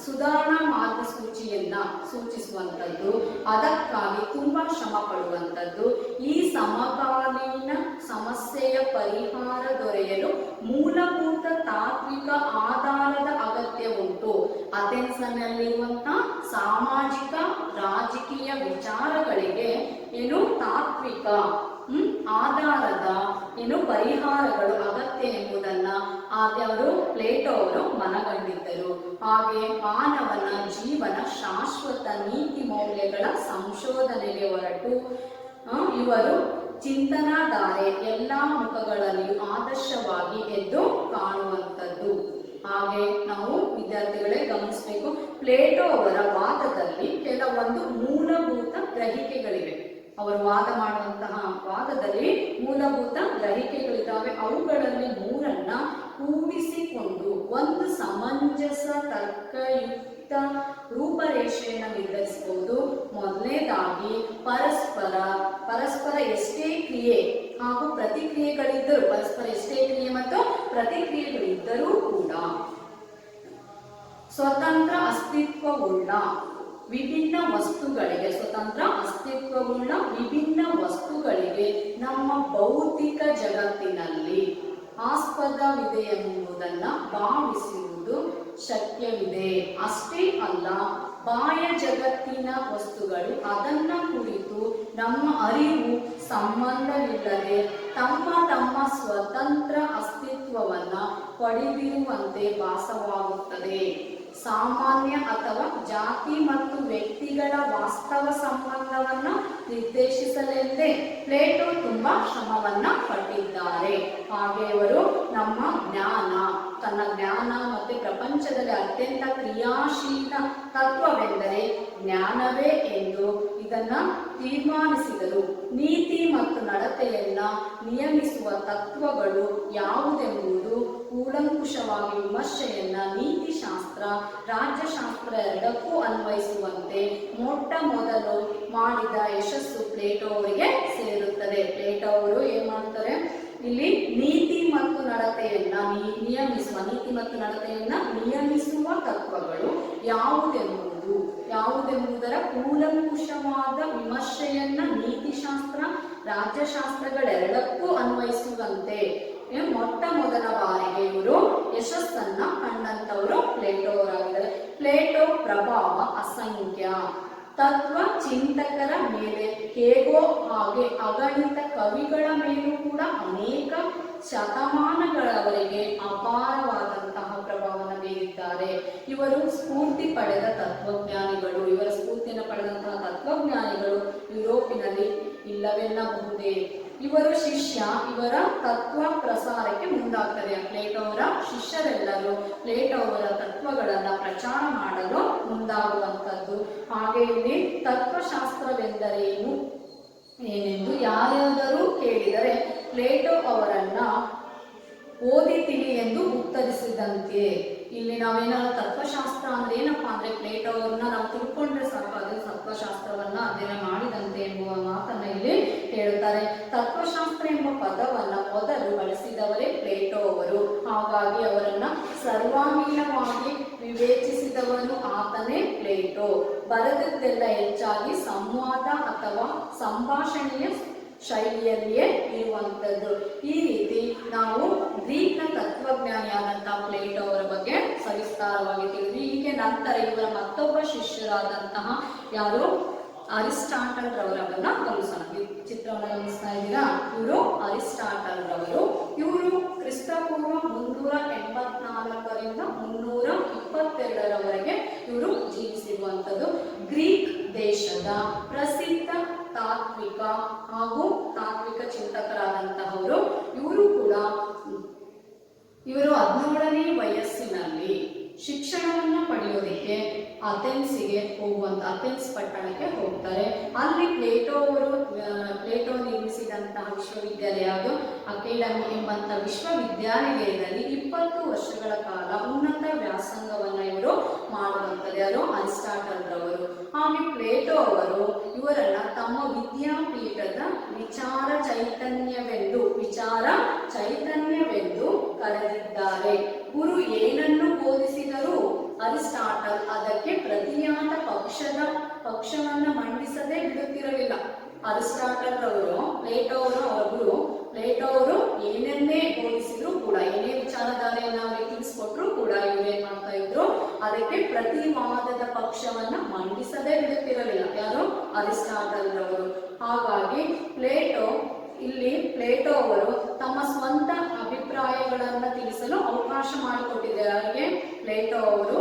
ಸುಧಾರಣಾ ಮಾರ್ಗಸೂಚಿಯನ್ನ ಸೂಚಿಸುವಂಥದ್ದು, ಅದಕ್ಕಾಗಿ ತುಂಬಾ ಶ್ರಮ ಪಡುವಂಥದ್ದು. ಈ ಸಮಕಾಲೀನ ಸಮಸ್ಯೆಯ ಪರಿಹಾರ ದೊರೆಯಲು ಮೂಲಭೂತ ತಾತ್ವಿಕ ಆಧಾರದ ಅಗತ್ಯ ಉಂಟು. ಅಥೆನ್ಸ್ನಲ್ಲಿರುವಂತಹ ಸಾಮಾಜಿಕ ರಾಜಕೀಯ ವಿಚಾರಗಳಿಗೆ ತಾತ್ವಿಕ ಆಧಾರದ ಪರಿಹಾರಗಳು ಅಗತ್ಯ ಎಂಬುದನ್ನ ಅವರು ಪ್ಲೇಟೋ ಅವರು ಮನಗಂಡಿದ್ದರು. ಹಾಗೆ ಮಾನವನ ಜೀವನ ಶಾಶ್ವತ ನೀತಿ ಮೌಲ್ಯಗಳ ಸಂಶೋಧನೆಗೆ ಹೊರಟು ಇವರು ಚಿಂತನಾಧಾರೆ ಎಲ್ಲಾ ಮುಖಗಳಲ್ಲಿಯೂ ಆದರ್ಶವಾಗಿ ಎದ್ದು ಕಾಣುವಂಥದ್ದು. ಹಾಗೆ ನಾವು ವಿದ್ಯಾರ್ಥಿಗಳೇ ಗಮನಿಸಬೇಕು, ಪ್ಲೇಟೋ ಅವರ ವಾದದಲ್ಲಿ ಕೆಲವೊಂದು ಮೂಲಭೂತ ಗ್ರಹಿಕೆಗಳಿವೆ. ಅವರು ವಾದ ಮಾಡುವಂತಹ ವಾದದಲ್ಲಿ ಮೂಲಭೂತ ಗ್ರಹಿಕೆಗಳಿದ್ದಾವೆ. ಅವುಗಳಲ್ಲಿ ಮೂರನ್ನ ಕೂಡಿಸಿಕೊಂಡು ಒಂದು ಸಮಂಜಸ ತರ್ಕಯುಕ್ತ ರೂಪರೇಷೆಯನ್ನು ನಿರ್ಧರಿಸಬಹುದು. ಮೊದಲನೇದಾಗಿ ಪರಸ್ಪರ ಎಷ್ಟೇ ಕ್ರಿಯೆ ಹಾಗೂ ಪ್ರತಿಕ್ರಿಯೆಗಳಿದ್ದರೂ, ಪರಸ್ಪರ ಎಷ್ಟೇ ಕ್ರಿಯೆ ಮತ್ತು ಪ್ರತಿಕ್ರಿಯೆಗಳಿದ್ದರೂ ಕೂಡ ಸ್ವತಂತ್ರ ಅಸ್ತಿತ್ವವುಳ್ಳ ವಿಭಿನ್ನ ವಸ್ತುಗಳಿಗೆ ನಮ್ಮ ಭೌತಿಕ ಜಗತ್ತಿನಲ್ಲಿ ಆಸ್ಪದವಿದೆ ಎಂಬುದನ್ನು ಭಾವಿಸುವುದು ಶಕ್ಯವಿದೆ. ಅಷ್ಟೇ ಅಲ್ಲ, ಬಾಹ್ಯ ಜಗತ್ತಿನ ವಸ್ತುಗಳು ಅದನ್ನ ಕುರಿತು ನಮ್ಮ ಅರಿವು ಸಂಬಂಧವಿಲ್ಲದೆ ತಮ್ಮ ಸ್ವತಂತ್ರ ಅಸ್ತಿತ್ವವನ್ನ ಪಡೆದಿರುವಂತೆ ಭಾಸವಾಗುತ್ತದೆ. ಸಾಮಾನ್ಯ ಅಥವಾ ಜಾತಿ ಮತ್ತು ವ್ಯಕ್ತಿಗಳ ವಾಸ್ತವ ಸಂಬಂಧವನ್ನ ನಿರ್ದೇಶಿಸಲೆಂದೇ ಪ್ಲೇಟೋ ತುಂಬಾ ಶ್ರಮವನ್ನ ಪಟ್ಟಿದ್ದಾರೆ. ಹಾಗೆ ಇವರು ತನ್ನ ಜ್ಞಾನ ಮತ್ತೆ ಪ್ರಪಂಚದಲ್ಲಿ ಅತ್ಯಂತ ಕ್ರಿಯಾಶೀಲ ತತ್ವವೆಂದರೆ ಜ್ಞಾನವೇ ಎಂದು ಇದನ್ನ ತೀರ್ಮಾನಿಸಿದರು. ನೀತಿ ಮತ್ತು ನಡತೆಯನ್ನ ನಿಯಮಿಸುವ ತತ್ವಗಳು ಯಾವುದೆಂಬುದು ಕೂಲಂಕುಷವಾಗಿ ವಿಮರ್ಶೆಯನ್ನ ನೀತಿಶಾಸ್ತ್ರ, ರಾಜ್ಯಶಾಸ್ತ್ರ ಎರಡಕ್ಕೂ ಅನ್ವಯಿಸುವಂತೆ ಮೊಟ್ಟ ಮೊದಲು ಮಾಡಿದ ಯಶಸ್ಸು ಪ್ಲೇಟೋ ಅವರಿಗೆ ಸೇರುತ್ತದೆ. ಪ್ಲೇಟೋ ಅವರು ಏನ್ ಮಾಡ್ತಾರೆ, ಇಲ್ಲಿ ನೀತಿ ಮತ್ತು ನಡತೆಯನ್ನ ನಿಯಮಿಸುವ ತತ್ವಗಳು ಯಾವುದೆಂಬುದರ ಕೂಲಂಕುಷವಾದ ವಿಮರ್ಶೆಯನ್ನ ನೀತಿಶಾಸ್ತ್ರ, ರಾಜ್ಯಶಾಸ್ತ್ರಗಳೆರಡಕ್ಕೂ ಅನ್ವಯಿಸುವಂತೆ ಮೊಟ್ಟ ಮೊದಲ ಬಾರಿಗೆ ಇವರು ಯಶಸ್ಸನ್ನ ಕಂಡಂತವರು ಪ್ಲೇಟೋ ಅವರಾಗಿದ್ದಾರೆ. ಪ್ಲೇಟೋ ಪ್ರಭಾವ ಅಸಂಖ್ಯ. ತತ್ವ ಚಿಂತಕರ ಮೇಲೆ ಹೇಗೋ ಹಾಗೆ ಅಗಣಿತ ಕವಿಗಳ ಮೇಲೂ ಕೂಡ ಅನೇಕ ಶತಮಾನಗಳವರೆಗೆ ಅಪಾರವಾದಂತಹ ಪ್ರಭಾವವನ್ನು ಬೀರಿದ್ದಾರೆ. ಇವರು ಸ್ಫೂರ್ತಿ ಪಡೆದ ತತ್ವಜ್ಞಾನಿಗಳು. ಇವರ ಸ್ಫೂರ್ತಿಯನ್ನು ಪಡೆದಂತಹ ತತ್ವಜ್ಞಾನಿಗಳು ಯುರೋಪಿನಲ್ಲಿ ಇಲ್ಲವೆನ್ನಬಹುದೇ. ಇವರ ತತ್ವ ಪ್ರಸಾರಕ್ಕೆ ಮುಂದಾಗ್ತಾರೆ. ಪ್ಲೇಟೋ ಅವರ ಶಿಷ್ಯರೆಲ್ಲರೂ ಪ್ಲೇಟೋ ಅವರ ತತ್ವಗಳನ್ನ ಪ್ರಚಾರ ಮಾಡಲು ಮುಂದಾಗುವಂಥದ್ದು. ಹಾಗೆ ಇಲ್ಲಿ ತತ್ವಶಾಸ್ತ್ರವೆಂದರೇನು ಏನೆಂದು ಯಾರಾದರೂ ಕೇಳಿದರೆ ಪ್ಲೇಟೋ ಅವರನ್ನ ಓದಿ ತಿಳಿ ಎಂದು ಉತ್ತರಿಸಿದಂತೆ. ಇಲ್ಲಿ ನಾವೇನಾದ್ರು ತತ್ವಶಾಸ್ತ್ರ ಅಂದ್ರೆ ಏನಪ್ಪಾ ಅಂದ್ರೆ ಪ್ಲೇಟೋ ಅವ್ರನ್ನ ನಾವು ತಿಳ್ಕೊಂಡ್ರೆ ಸಾಕು, ಅದು ತತ್ವಶಾಸ್ತ್ರವನ್ನ ಅಧ್ಯಯನ ಮಾಡಿದಂತೆ ಎಂಬುವ ಮಾತನ್ನ ಇಲ್ಲಿ ಹೇಳುತ್ತಾರೆ. ತತ್ವಶಾಸ್ತ್ರ ಎಂಬ ಪದವನ್ನ ಮೊದಲು ಬಳಸಿದವರೇ ಪ್ಲೇಟೋ ಅವರು. ಹಾಗಾಗಿ ಅವರನ್ನ ಸರ್ವಾಂಗೀಣವಾಗಿ ವಿವೇಚಿಸಿದವನು ಆತನೇ ಪ್ಲೇಟೋ. ಬರೆದದ್ದೆಲ್ಲ ಹೆಚ್ಚಾಗಿ ಸಂವಾದ ಅಥವಾ ಸಂಭಾಷಣೆಯ ಶೈಲಿಯಲ್ಲಿಯೇ ಇರುವಂಥದ್ದು. ಈ ರೀತಿ ನಾವು ಗ್ರೀಕ್ನ ತತ್ವಜ್ಞಾನಿಯಾದಂತಹ ಪ್ಲೇಟೋ ಅವರ ಬಗ್ಗೆ ಸವಿಸ್ತಾರವಾಗಿ ತಿಳಿದ್ವಿ. ಹೀಗೆ ನಂತರ ಇವರ ಮತ್ತೊಬ್ಬ ಶಿಷ್ಯರಾದಂತಹ ಯಾರು ಅರಿಸ್ಟಾಟಲ್ ರವರನ್ನ ಗಮನಿಸೋಣ. ಚಿತ್ರವನ್ನು ಗಮನಿಸ್ತಾ ಇದ್ದೀರಾ? ಇವರು ಅರಿಸ್ಟಾಟಲ್ ರವರು. ಇವರು ಕ್ರಿಸ್ತಪೂರ್ವ 384ರಿಂದ 322ರವರೆಗೆ ಇವರು ಜೀವಿಸಿರುವಂಥದ್ದು. ಗ್ರೀಕ್ ದೇಶದ ಪ್ರಸಿದ್ಧ ತಾತ್ವಿಕ ಚಿಂತಕರಾದಂತಹವರು. ಇವರು 17ನೇ ವಯಸ್ಸಿನಲ್ಲಿ ಶಿಕ್ಷಣವನ್ನ ಪಡೆಯೋದಕ್ಕೆ ಅಥೆನ್ಸ್ ಪಟ್ಟಣಕ್ಕೆ ಹೋಗ್ತಾರೆ. ಅಲ್ಲಿ ಪ್ಲೇಟೋ ನಿರ್ಮಿಸಿದಂತಹ ವಿಶ್ವವಿದ್ಯಾಲಯ ಅಕಾಡೆಮಿ ಎಂಬಂತಹ ವಿಶ್ವವಿದ್ಯಾನಿಲಯದಲ್ಲಿ 20 ವರ್ಷಗಳ ಕಾಲ ಉನ್ನತ ವ್ಯಾಸಂಗವನ್ನ ಇವರು ಮಾಡುವಂಥದ್ದು. ಯಾರು? ಅರಿಸ್ಟಾಟಲ್ ರವರು. ಹಾಗೆ ಪ್ಲೇಟೋ ಅವರು ಇವರನ್ನ ತಮ್ಮ ವಿದ್ಯಾಪೀಠದ ವಿಚಾರ ಚೈತನ್ಯವೆಂದು ಕರೆದಿದ್ದಾರೆ. ಗುರು ಏನನ್ನು ಬೋಧಿಸಿದರೂ ಅರಿಸ್ಟಾಟಲ್ ಅದಕ್ಕೆ ಪ್ರತಿಯಾದ ಪಕ್ಷವನ್ನ ಮಂಡಿಸದೆ ಬಿಡುತ್ತಿರಲಿಲ್ಲ. ಅರಿಸ್ಟಾಟಲ್ ರವರು ಪ್ಲೇಟೋ ಅವರು ಏನನ್ನೇ ಬೋಧಿಸಿದ್ರು ಕೂಡ, ಏನೇ ವಿಚಾರಧಾರೆಯನ್ನ ಅವರಿಗೆ ತಿಳಿಸ್ಕೊಟ್ರು ಕೂಡ ಇವ್ರು ಏನ್ ಮಾಡ್ತಾ ಇದ್ರು, ಅದಕ್ಕೆ ಪ್ರತಿವಾದದ ಪಕ್ಷವನ್ನ ಮಂಡಿಸದೆ ಬಿಡುತ್ತಿರಲಿಲ್ಲ. ಯಾರು? ಅರಿಸ್ಟಾಟಲ್ ರವರು. ಹಾಗಾಗಿ ಪ್ಲೇಟೋ ಅವರು ತಮ್ಮ ಸ್ವಂತ ಅಭಿಪ್ರಾಯಗಳನ್ನ ತಿಳಿಸಲು ಅವಕಾಶ ಮಾಡಿಕೊಟ್ಟಿದ್ದಾರೆ. ಅವರಿಗೆ ಪ್ಲೇಟೋ ಅವರು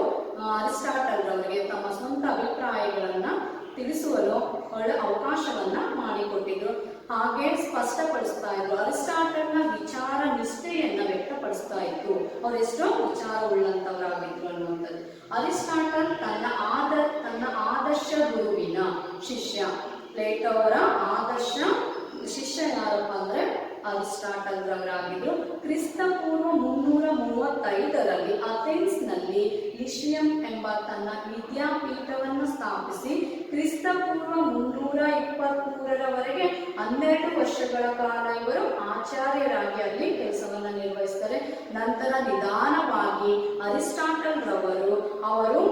ಅರಿಸ್ಟಾಟಲ್ ರವರಿಗೆ ತಮ್ಮ ಸ್ವಂತ ಅಭಿಪ್ರಾಯಗಳನ್ನ ತಿಳಿಸುವಲು ಒಳ್ಳೆ ಅವಕಾಶವನ್ನ ಮಾಡಿಕೊಟ್ಟಿದ್ರು. ಹಾಗೆ ಸ್ಪಷ್ಟಪಡಿಸ್ತಾ ಇದ್ರು. ಅರಿಸ್ಟಾಟಲ್ನ ವಿಚಾರ ನಿಷ್ಠೆಯನ್ನ ವ್ಯಕ್ತಪಡಿಸ್ತಾ ಇತ್ತು. ಅವರೆಷ್ಟೋ ವಿಚಾರ ಉಳ್ಳಂತವರಾಗಿದ್ರು ಅನ್ನುವಂಥದ್ದು. ಅರಿಸ್ಟಾಟಲ್ ತನ್ನ ಆದರ್ಶ ಗುರುವಿನ ಶಿಷ್ಯ. ಪ್ಲೇಟೋ ಅವರ ಆದರ್ಶ ಶಿಷ್ಯ ಯಾರಪ್ಪ ಅಂದ್ರೆ ಅರಿಸ್ಟಾಟಲ್ ರವರಾಗಿದ್ರು. ಕ್ರಿಸ್ತಪೂರ್ವ 335ರಲ್ಲಿ ಅಥೆನ್ಸ್ ನಲ್ಲಿ ಲಿಷಿಯಂ ಎಂಬ ತನ್ನ ವಿದ್ಯಾಪೀಠವನ್ನು ಸ್ಥಾಪಿಸಿ ಕ್ರಿಸ್ತಪೂರ್ವ 323ರವರೆಗೆ 12 ವರ್ಷಗಳ ಕಾಲ ಇವರು ಆಚಾರ್ಯರಾಗಿ ಅಲ್ಲಿ ಕೆಲಸವನ್ನ ನಿರ್ವಹಿಸ್ತಾರೆ. ನಂತರ ನಿಧಾನವಾಗಿ ಅರಿಸ್ಟಾಟಲ್ ರವರು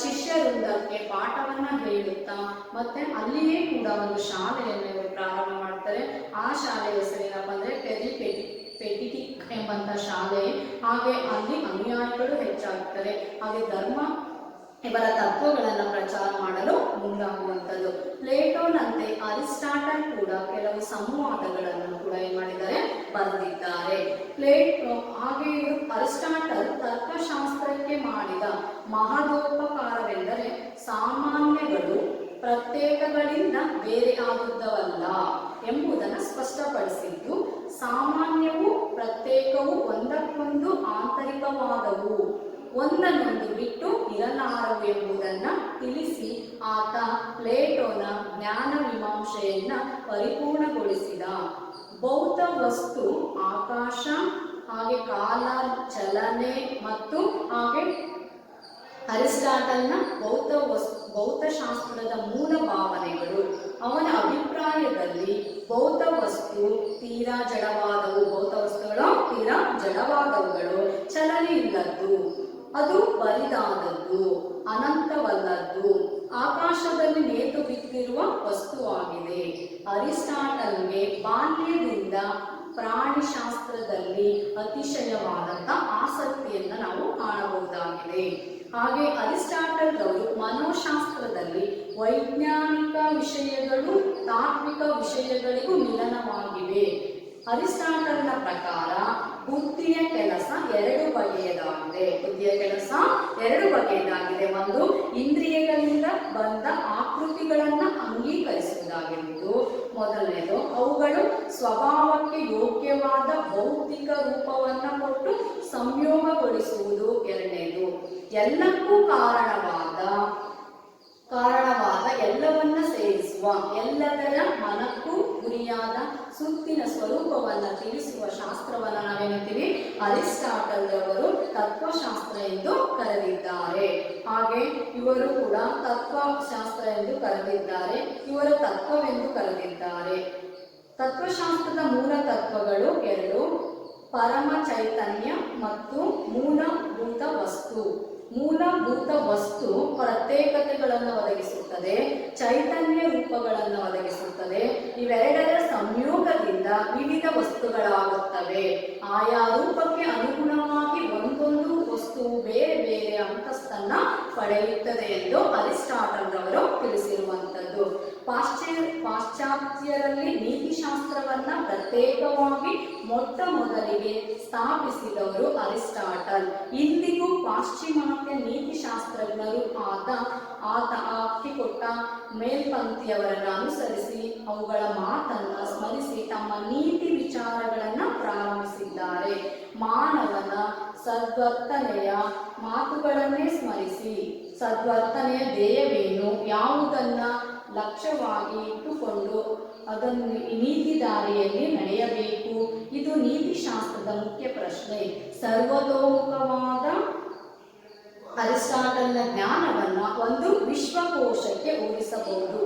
ಶಿಷ್ಯವೃಂದಕ್ಕೆ ಪಾಠವನ್ನ ಹೇಳುತ್ತಾ ಮತ್ತೆ ಅಲ್ಲಿಯೇ ಕೂಡ ಒಂದು ಶಾಲೆಯನ್ನು ಇವರು ಪ್ರಾರಂಭ ಮಾಡ್ತಾರೆ. ಆ ಶಾಲೆಯ ಹೆಸರೇನಪ್ಪ ಅಂದ್ರೆ ಪೆಟಿಟಿಕ್ ಎಂಬಂತ ಶಾಲೆ. ಹಾಗೆ ಅಲ್ಲಿ ಅನುಯಾಯಿಗಳು ಹೆಚ್ಚಾಗ್ತಾರೆ. ಹಾಗೆ ಇವರ ತತ್ವಗಳನ್ನು ಪ್ರಚಾರ ಮಾಡಲು ಮುಂದಾಗುವಂಥದ್ದು. ಪ್ಲೇಟೋನಂತೆ ಅರಿಸ್ಟಾಟಲ್ ಕೂಡ ಕೆಲವು ಸಂವಾದಗಳನ್ನು ಕೂಡ ಏನ್ ಮಾಡಿದ್ದಾರೆ, ಬರೆದಿದ್ದಾರೆ. ಹಾಗೆ ಅರಿಸ್ಟಾಟಲ್ ತರ್ಕಶಾಸ್ತ್ರಕ್ಕೆ ಮಾಡಿದ ಮಹದೋಪಕಾರವೆಂದರೆ ಸಾಮಾನ್ಯಗಳು ಪ್ರತ್ಯೇಕಗಳಿಂದ ಬೇರೆ ಆಗುತ್ತವಲ್ಲ ಎಂಬುದನ್ನು ಸ್ಪಷ್ಟಪಡಿಸಿದ್ದು, ಸಾಮಾನ್ಯವೂ ಪ್ರತ್ಯೇಕವೂ ಒಂದಕ್ಕೊಂದು ಆಂತರಿಕವಾದವು, ಒಂದನ್ನೊಂದು ಬಿಟ್ಟು ಇರಲಾರವು ಎಂಬುದನ್ನ ತಿಳಿಸಿ ಆತ ಪ್ಲೇಟೋನ ಜ್ಞಾನ ಮೀಮಾಂಸೆಯನ್ನ ಪರಿಪೂರ್ಣಗೊಳಿಸಿದ. ಭೌತ ವಸ್ತು ಆಕಾಶ, ಹಾಗೆ ಕಾಲ, ಚಲನೆ ಮತ್ತು ಹಾಗೆ ಅರಿಸ್ಟಾಟಲ್ನ ಭೌತಶಾಸ್ತ್ರದ ಮೂಲ ಭಾವನೆಗಳು. ಅವನ ಅಭಿಪ್ರಾಯದಲ್ಲಿ ಭೌತ ವಸ್ತು ತೀರಾ ಜಡವಾದವು, ಭೌತ ವಸ್ತುಗಳು ತೀರಾ ಜಡವಾದವುಗಳು, ಚಲನೆ ಇಲ್ಲದ್ದು, ಅದು ಬರಿದಾದದ್ದು, ಅನಂತವಲ್ಲದ್ದು, ಆಕಾಶದಲ್ಲಿ ನೇತು ಬಿದ್ದಿರುವ ವಸ್ತುವಾಗಿದೆ. ಅರಿಸ್ಟಾಟಲ್ಗೆ ಬಾಲ್ಯದಿಂದ ಪ್ರಾಣಿಶಾಸ್ತ್ರದಲ್ಲಿ ಅತಿಶಯವಾದಂತ ಆಸಕ್ತಿಯನ್ನ ನಾವು ಕಾಣಬಹುದಾಗಿದೆ. ಹಾಗೆ ಅರಿಸ್ಟಾಟಲ್ ರವರು ಮನೋಶಾಸ್ತ್ರದಲ್ಲಿ ವೈಜ್ಞಾನಿಕ ವಿಷಯಗಳು ತಾತ್ವಿಕ ವಿಷಯಗಳಿಗೂ ಮಿಲನವಾಗಿವೆ. ಅರಿಸ್ಟಾಟಲ್ನ ಪ್ರಕಾರ ಬುದ್ಧಿಯ ಕೆಲಸ ಎರಡು ಬಗೆಯದಾಗಿದೆ. ಒಂದು ಇಂದ್ರಿಯಗಳಿಂದ ಬಂದ ಆಕೃತಿಗಳನ್ನ ಅಂಗೀಕರಿಸುವುದಾಗಿರುವುದು ಮೊದಲನೇದು. ಅವುಗಳು ಸ್ವಭಾವಕ್ಕೆ ಯೋಗ್ಯವಾದ ಭೌತಿಕ ರೂಪವನ್ನ ಕೊಟ್ಟು ಸಂಯೋಗಗೊಳಿಸುವುದು ಎರಡನೇದು. ಎಲ್ಲಕ್ಕೂ ಕಾರಣವಾದ ಎಲ್ಲವನ್ನ ಸೇರಿಸುವ, ಎಲ್ಲದರ ಮನಕ್ಕೂ ಗುರಿಯಾದ ಸುತ್ತಿನ ಸ್ವರೂಪವನ್ನ ತಿಳಿಸುವ ಶಾಸ್ತ್ರವನ್ನ ನಾವೇನಂತೀವಿ, ಅರಿಸ್ಟಾಟಲ್ ರವರು ತತ್ವಶಾಸ್ತ್ರ ಎಂದು ಕರೆದಿದ್ದಾರೆ. ಹಾಗೆ ಇವರು ಕೂಡ ತತ್ವಶಾಸ್ತ್ರ ಎಂದು ಕರೆದಿದ್ದಾರೆ, ಇವರು ತತ್ವವೆಂದು ಕರೆದಿದ್ದಾರೆ. ತತ್ವಶಾಸ್ತ್ರದ ಮೂಲ ತತ್ವಗಳು ಎರಡು: ಪರಮ ಚೈತನ್ಯ ಮತ್ತು ಮೂಲಭೂತ ವಸ್ತು. ಮೂಲಭೂತ ವಸ್ತು ಪ್ರತ್ಯೇಕತೆಗಳನ್ನು ಒದಗಿಸುತ್ತದೆ, ಚೈತನ್ಯ ರೂಪಗಳನ್ನು ಒದಗಿಸುತ್ತದೆ. ಇವೆರಡರ ಸಂಯೋಗದಿಂದ ವಿವಿಧ ವಸ್ತುಗಳಾಗುತ್ತವೆ. ಆಯಾ ರೂಪಕ್ಕೆ ಅನುಗುಣವಾಗಿ ಒಂದೊಂದು ವಸ್ತುವು ಬೇರೆ ಬೇರೆ ಅಂತಸ್ತನ್ನ ಪಡೆಯುತ್ತದೆ ಎಂದು ಅರಿಸ್ಟಾಟಲ್ ರವರು ತಿಳಿಸಿರುವಂತದ್ದು. ಪಾಶ್ಚಾತ್ಯರಲ್ಲಿ ನೀತಿಶಾಸ್ತ್ರವನ್ನ ಪ್ರತ್ಯೇಕವಾಗಿ ಮೊಟ್ಟ ಮೊದಲಿಗೆ ಸ್ಥಾಪಿಸಿದವರು ಅರಿಸ್ಟಾಟಲ್. ಇಂದಿಗೂ ಪಾಶ್ಚಿಮಾತ್ಯ ನೀತಿಶಾಸ್ತ್ರಜ್ಞರು ಆತ ಹಾಕಿಕೊಟ್ಟ ಮೇಲ್ಪಂಕ್ತಿಯವರನ್ನು ಅನುಸರಿಸಿ ಅವುಗಳ ಮಾತನ್ನ ಸ್ಮರಿಸಿ ತಮ್ಮ ನೀತಿ ವಿಚಾರಗಳನ್ನ ಪ್ರಾರಂಭಿಸಿದ್ದಾರೆ. ಮಾನವನ ಸದ್ವರ್ತನೆಯ ಮಾತುಗಳನ್ನೇ ಸ್ಮರಿಸಿ ಸದ್ವರ್ತನೆಯ ಧ್ಯೇಯವೇನು, ಯಾವುದನ್ನ ಲಕ್ಷ್ಯವಾಗಿ ಇಟ್ಟುಕೊಂಡು ಅದನ್ನು ನೀತಿ ದಾರಿಯಲ್ಲಿ ನಡೆಯಬೇಕು, ಇದು ನೀತಿಶಾಸ್ತ್ರದ ಮುಖ್ಯ ಪ್ರಶ್ನೆ. ಸರ್ವತೋಮುಖವಾದ ಅರಿಸ್ಟಾಟಲ್ನ ಜ್ಞಾನವನ್ನ ಒಂದು ವಿಶ್ವಕೋಶಕ್ಕೆ ಹೋಲಿಸಬಹುದು.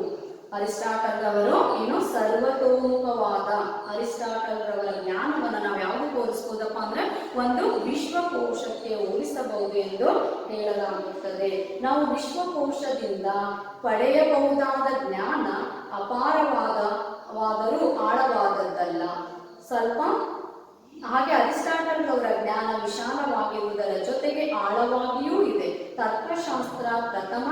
ಅರಿಸ್ಟಾಟಲ್ ರವರು ಇನ್ನು ಸರ್ವತೋಮುಖವಾದ ಅರಿಸ್ಟಾಟಲ್ ರವರ ಜ್ಞಾನವನ್ನು ನಾವು ಯಾವುದು ಹೋಲಿಸಬಹುದಪ್ಪ ಅಂದ್ರೆ ಒಂದು ವಿಶ್ವಕೋಶಕ್ಕೆ ಹೋಲಿಸಬಹುದು ಎಂದು ಹೇಳಲಾಗುತ್ತದೆ. ನಾವು ವಿಶ್ವಕೋಶದಿಂದ ಪಡೆಯಬಹುದಾದ ಜ್ಞಾನ ಅಪಾರವಾದರೂ ಆಳವಾದದ್ದಲ್ಲ. ಸ್ವಲ್ಪ ಹಾಗೆ ಅರಿಸ್ಟಾಟಲ್ ಅವರ ಜ್ಞಾನ ವಿಶಾಲವಾಗಿರುವುದರ ಜೊತೆಗೆ ಆಳವಾಗಿಯೂ ಇದೆ. ತತ್ವಶಾಸ್ತ್ರ, ಪ್ರಥಮ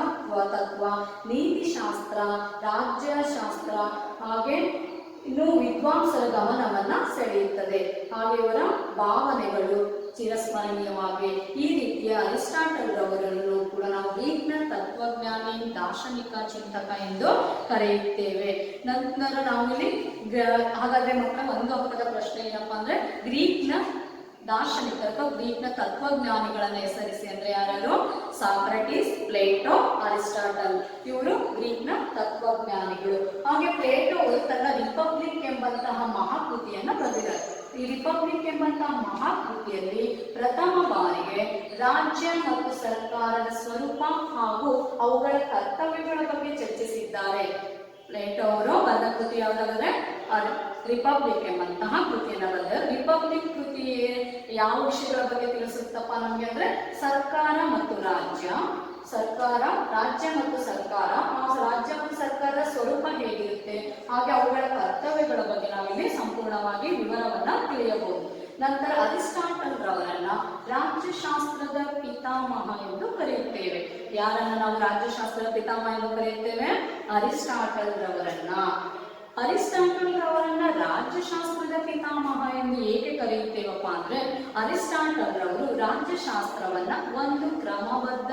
ತತ್ವ, ನೀತಿಶಾಸ್ತ್ರ, ರಾಜ್ಯಶಾಸ್ತ್ರ ಹಾಗೆ ಇನ್ನು ವಿದ್ವಾಂಸರ ಗಮನವನ್ನ ಸೆಳೆಯುತ್ತದೆ. ಹಾಗೆ ಇವರ ಭಾವನೆಗಳು ಚಿರಸ್ಮರಣೀಯವಾಗಿವೆ. ಈ ರೀತಿಯ ಅರಿಸ್ಟಾಟಲ್ ರವರನ್ನು ಕೂಡ ನಾವು ಗ್ರೀಕ್ನ ತತ್ವಜ್ಞಾನಿ, ದಾರ್ಶನಿಕ ಚಿಂತಕ ಎಂದು ಕರೆಯುತ್ತೇವೆ. ನಂತರ ನಾವು ಇಲ್ಲಿ ಹಾಗಾದ್ರೆ ಮಕ್ಕಳ ಒಂದು ಅಂಕದ ಪ್ರಶ್ನೆ ಏನಪ್ಪಾ ಅಂದ್ರೆ ಗ್ರೀಕ್ನ ದಾರ್ಶನಿಕರು ಅಥವಾ ಗ್ರೀಕ್ನ ತತ್ವಜ್ಞಾನಿಗಳನ್ನ ಹೆಸರಿಸಿ ಅಂದ್ರೆ ಯಾರು? Socrates, Plato, Aristotle. ಇವರು ಗ್ರೀಕ್ನ ತತ್ವಜ್ಞಾನಿಗಳು. ಹಾಗೆ ಪ್ಲೇಟೋ ತನ್ನ ರಿಪಬ್ಲಿಕ್ ಎಂಬಂತಹ ಮಹಾಕೃತಿಯನ್ನ ಬರೆದಿದ್ದಾರೆ. ಈ ರಿಪಬ್ಲಿಕ್ ಎಂಬಂತಹ ಮಹಾಕೃತಿಯಲ್ಲಿ ಪ್ರಥಮ ಬಾರಿಗೆ ರಾಜ್ಯ ಮತ್ತು ಸರ್ಕಾರದ ಸ್ವರೂಪ ಹಾಗೂ ಅವುಗಳ ಕರ್ತವ್ಯಗಳ ಬಗ್ಗೆ ಚರ್ಚಿಸಿದ್ದಾರೆ. ಪ್ಲೇಟೋ ಅವರು ಬರೆದ ಕೃತಿ ಯಾವುದಾದ್ರೆ ರಿಪಬ್ಲಿಕ್ ಎಂಬಂತಹ ಕೃತಿಯನ್ನ ಬರೆದರು. ರಿಪಬ್ಲಿಕ್ ಕೃತಿ ಯಾವ ವಿಷಯಗಳ ಬಗ್ಗೆ ತಿಳಿಸುತ್ತಪ್ಪ ನಮ್ಗೆ ಅಂದ್ರೆ ಸರ್ಕಾರ ಮತ್ತು ರಾಜ್ಯ, ರಾಜ್ಯ ಮತ್ತು ಸರ್ಕಾರ, ಆ ರಾಜ್ಯ ಮತ್ತು ಸರ್ಕಾರದ ಸ್ವರೂಪ ಹೇಗಿರುತ್ತೆ ಹಾಗೆ ಅವುಗಳ ಕರ್ತವ್ಯಗಳ ಬಗ್ಗೆ ನಾವಿಲ್ಲಿ ಸಂಪೂರ್ಣವಾಗಿ ವಿವರವನ್ನ ತಿಳಿಯಬಹುದು. ನಂತರ ಅರಿಸ್ಟಾಟಲ್ ರವರನ್ನ ರಾಜ್ಯಶಾಸ್ತ್ರದ ಪಿತಾಮಹ ಎಂದು ಕರೆಯುತ್ತೇವೆ. ಯಾರನ್ನ ನಾವು ರಾಜ್ಯಶಾಸ್ತ್ರದ ಪಿತಾಮಹ ಎಂದು ಕರೆಯುತ್ತೇವೆ? ಅರಿಸ್ಟಾಟಲ್ ರವರನ್ನ. ಅರಿಸ್ಟಾಟಲ್ ರವರನ್ನ ರಾಜ್ಯಶಾಸ್ತ್ರದ ಪಿತಾಮಹ ಎಂದು ಏಕೆ ಕರೆಯುತ್ತೇವಪ್ಪ ಅಂದ್ರೆ ಅರಿಸ್ಟಾಟಲ್ ರವರು ರಾಜ್ಯಶಾಸ್ತ್ರವನ್ನ ಒಂದು ಕ್ರಮಬದ್ಧ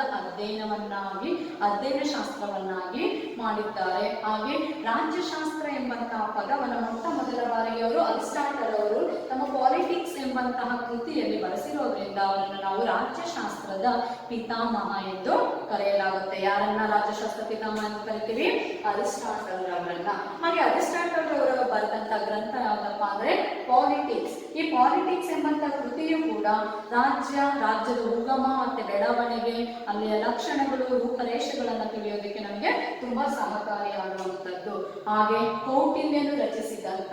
ಅಧ್ಯಯನ ಶಾಸ್ತ್ರವನ್ನಾಗಿ ಮಾಡಿದ್ದಾರೆ. ಹಾಗೆ ರಾಜ್ಯಶಾಸ್ತ್ರ ಎಂಬಂತಹ ಪದವನ್ನು ಮೊಟ್ಟ ಮೊದಲ ಬಾರಿಗೆ ಅವರು ಅರಿಸ್ಟಾಟಲ್ ಅವರು ತಮ್ಮ ಪಾಲಿಟಿಕ್ಸ್ ಎಂಬಂತಹ ಕೃತಿಯಲ್ಲಿ ಬಳಸಿರೋದ್ರಿಂದ ಅವರನ್ನು ನಾವು ರಾಜ್ಯಶಾಸ್ತ್ರದ ಪಿತಾಮಹ ಎಂದು ಕರೆಯಲಾಗುತ್ತೆ. ಯಾರನ್ನ ರಾಜ್ಯಶಾಸ್ತ್ರ ಪಿತಾಮಹ ಎಂದು ಕರಿತೀವಿ? ಅರಿಸ್ಟಾಟಲ್ ರವರನ್ನ. ಹಾಗೆ ಅರಿಸ್ಟಾಟಲ್ ಅವರು ಬರೆದಂತ ಗ್ರಂಥ ಯಾವ್ದಪ್ಪ ಅಂದ್ರೆ ಪಾಲಿಟಿಕ್ಸ್. ಈ ಪಾಲಿಟಿಕ್ಸ್ ಎಂಬಂತ ಕೃತಿಯು ಕೂಡ ರಾಜ್ಯದ ಉಗಮ ಮತ್ತೆ ಬೆಳವಣಿಗೆ, ಅಲ್ಲಿಯ ಲಕ್ಷಣಗಳು, ರೂಪರೇಷೆಗಳನ್ನ ತಿಳಿಯೋದಕ್ಕೆ ನಮಗೆ ತುಂಬಾ ಸಹಕಾರಿಯಾಗುವಂತದ್ದು. ಹಾಗೆ ಕೌಟಿಲ್ಯನು ರಚಿಸಿದಂತ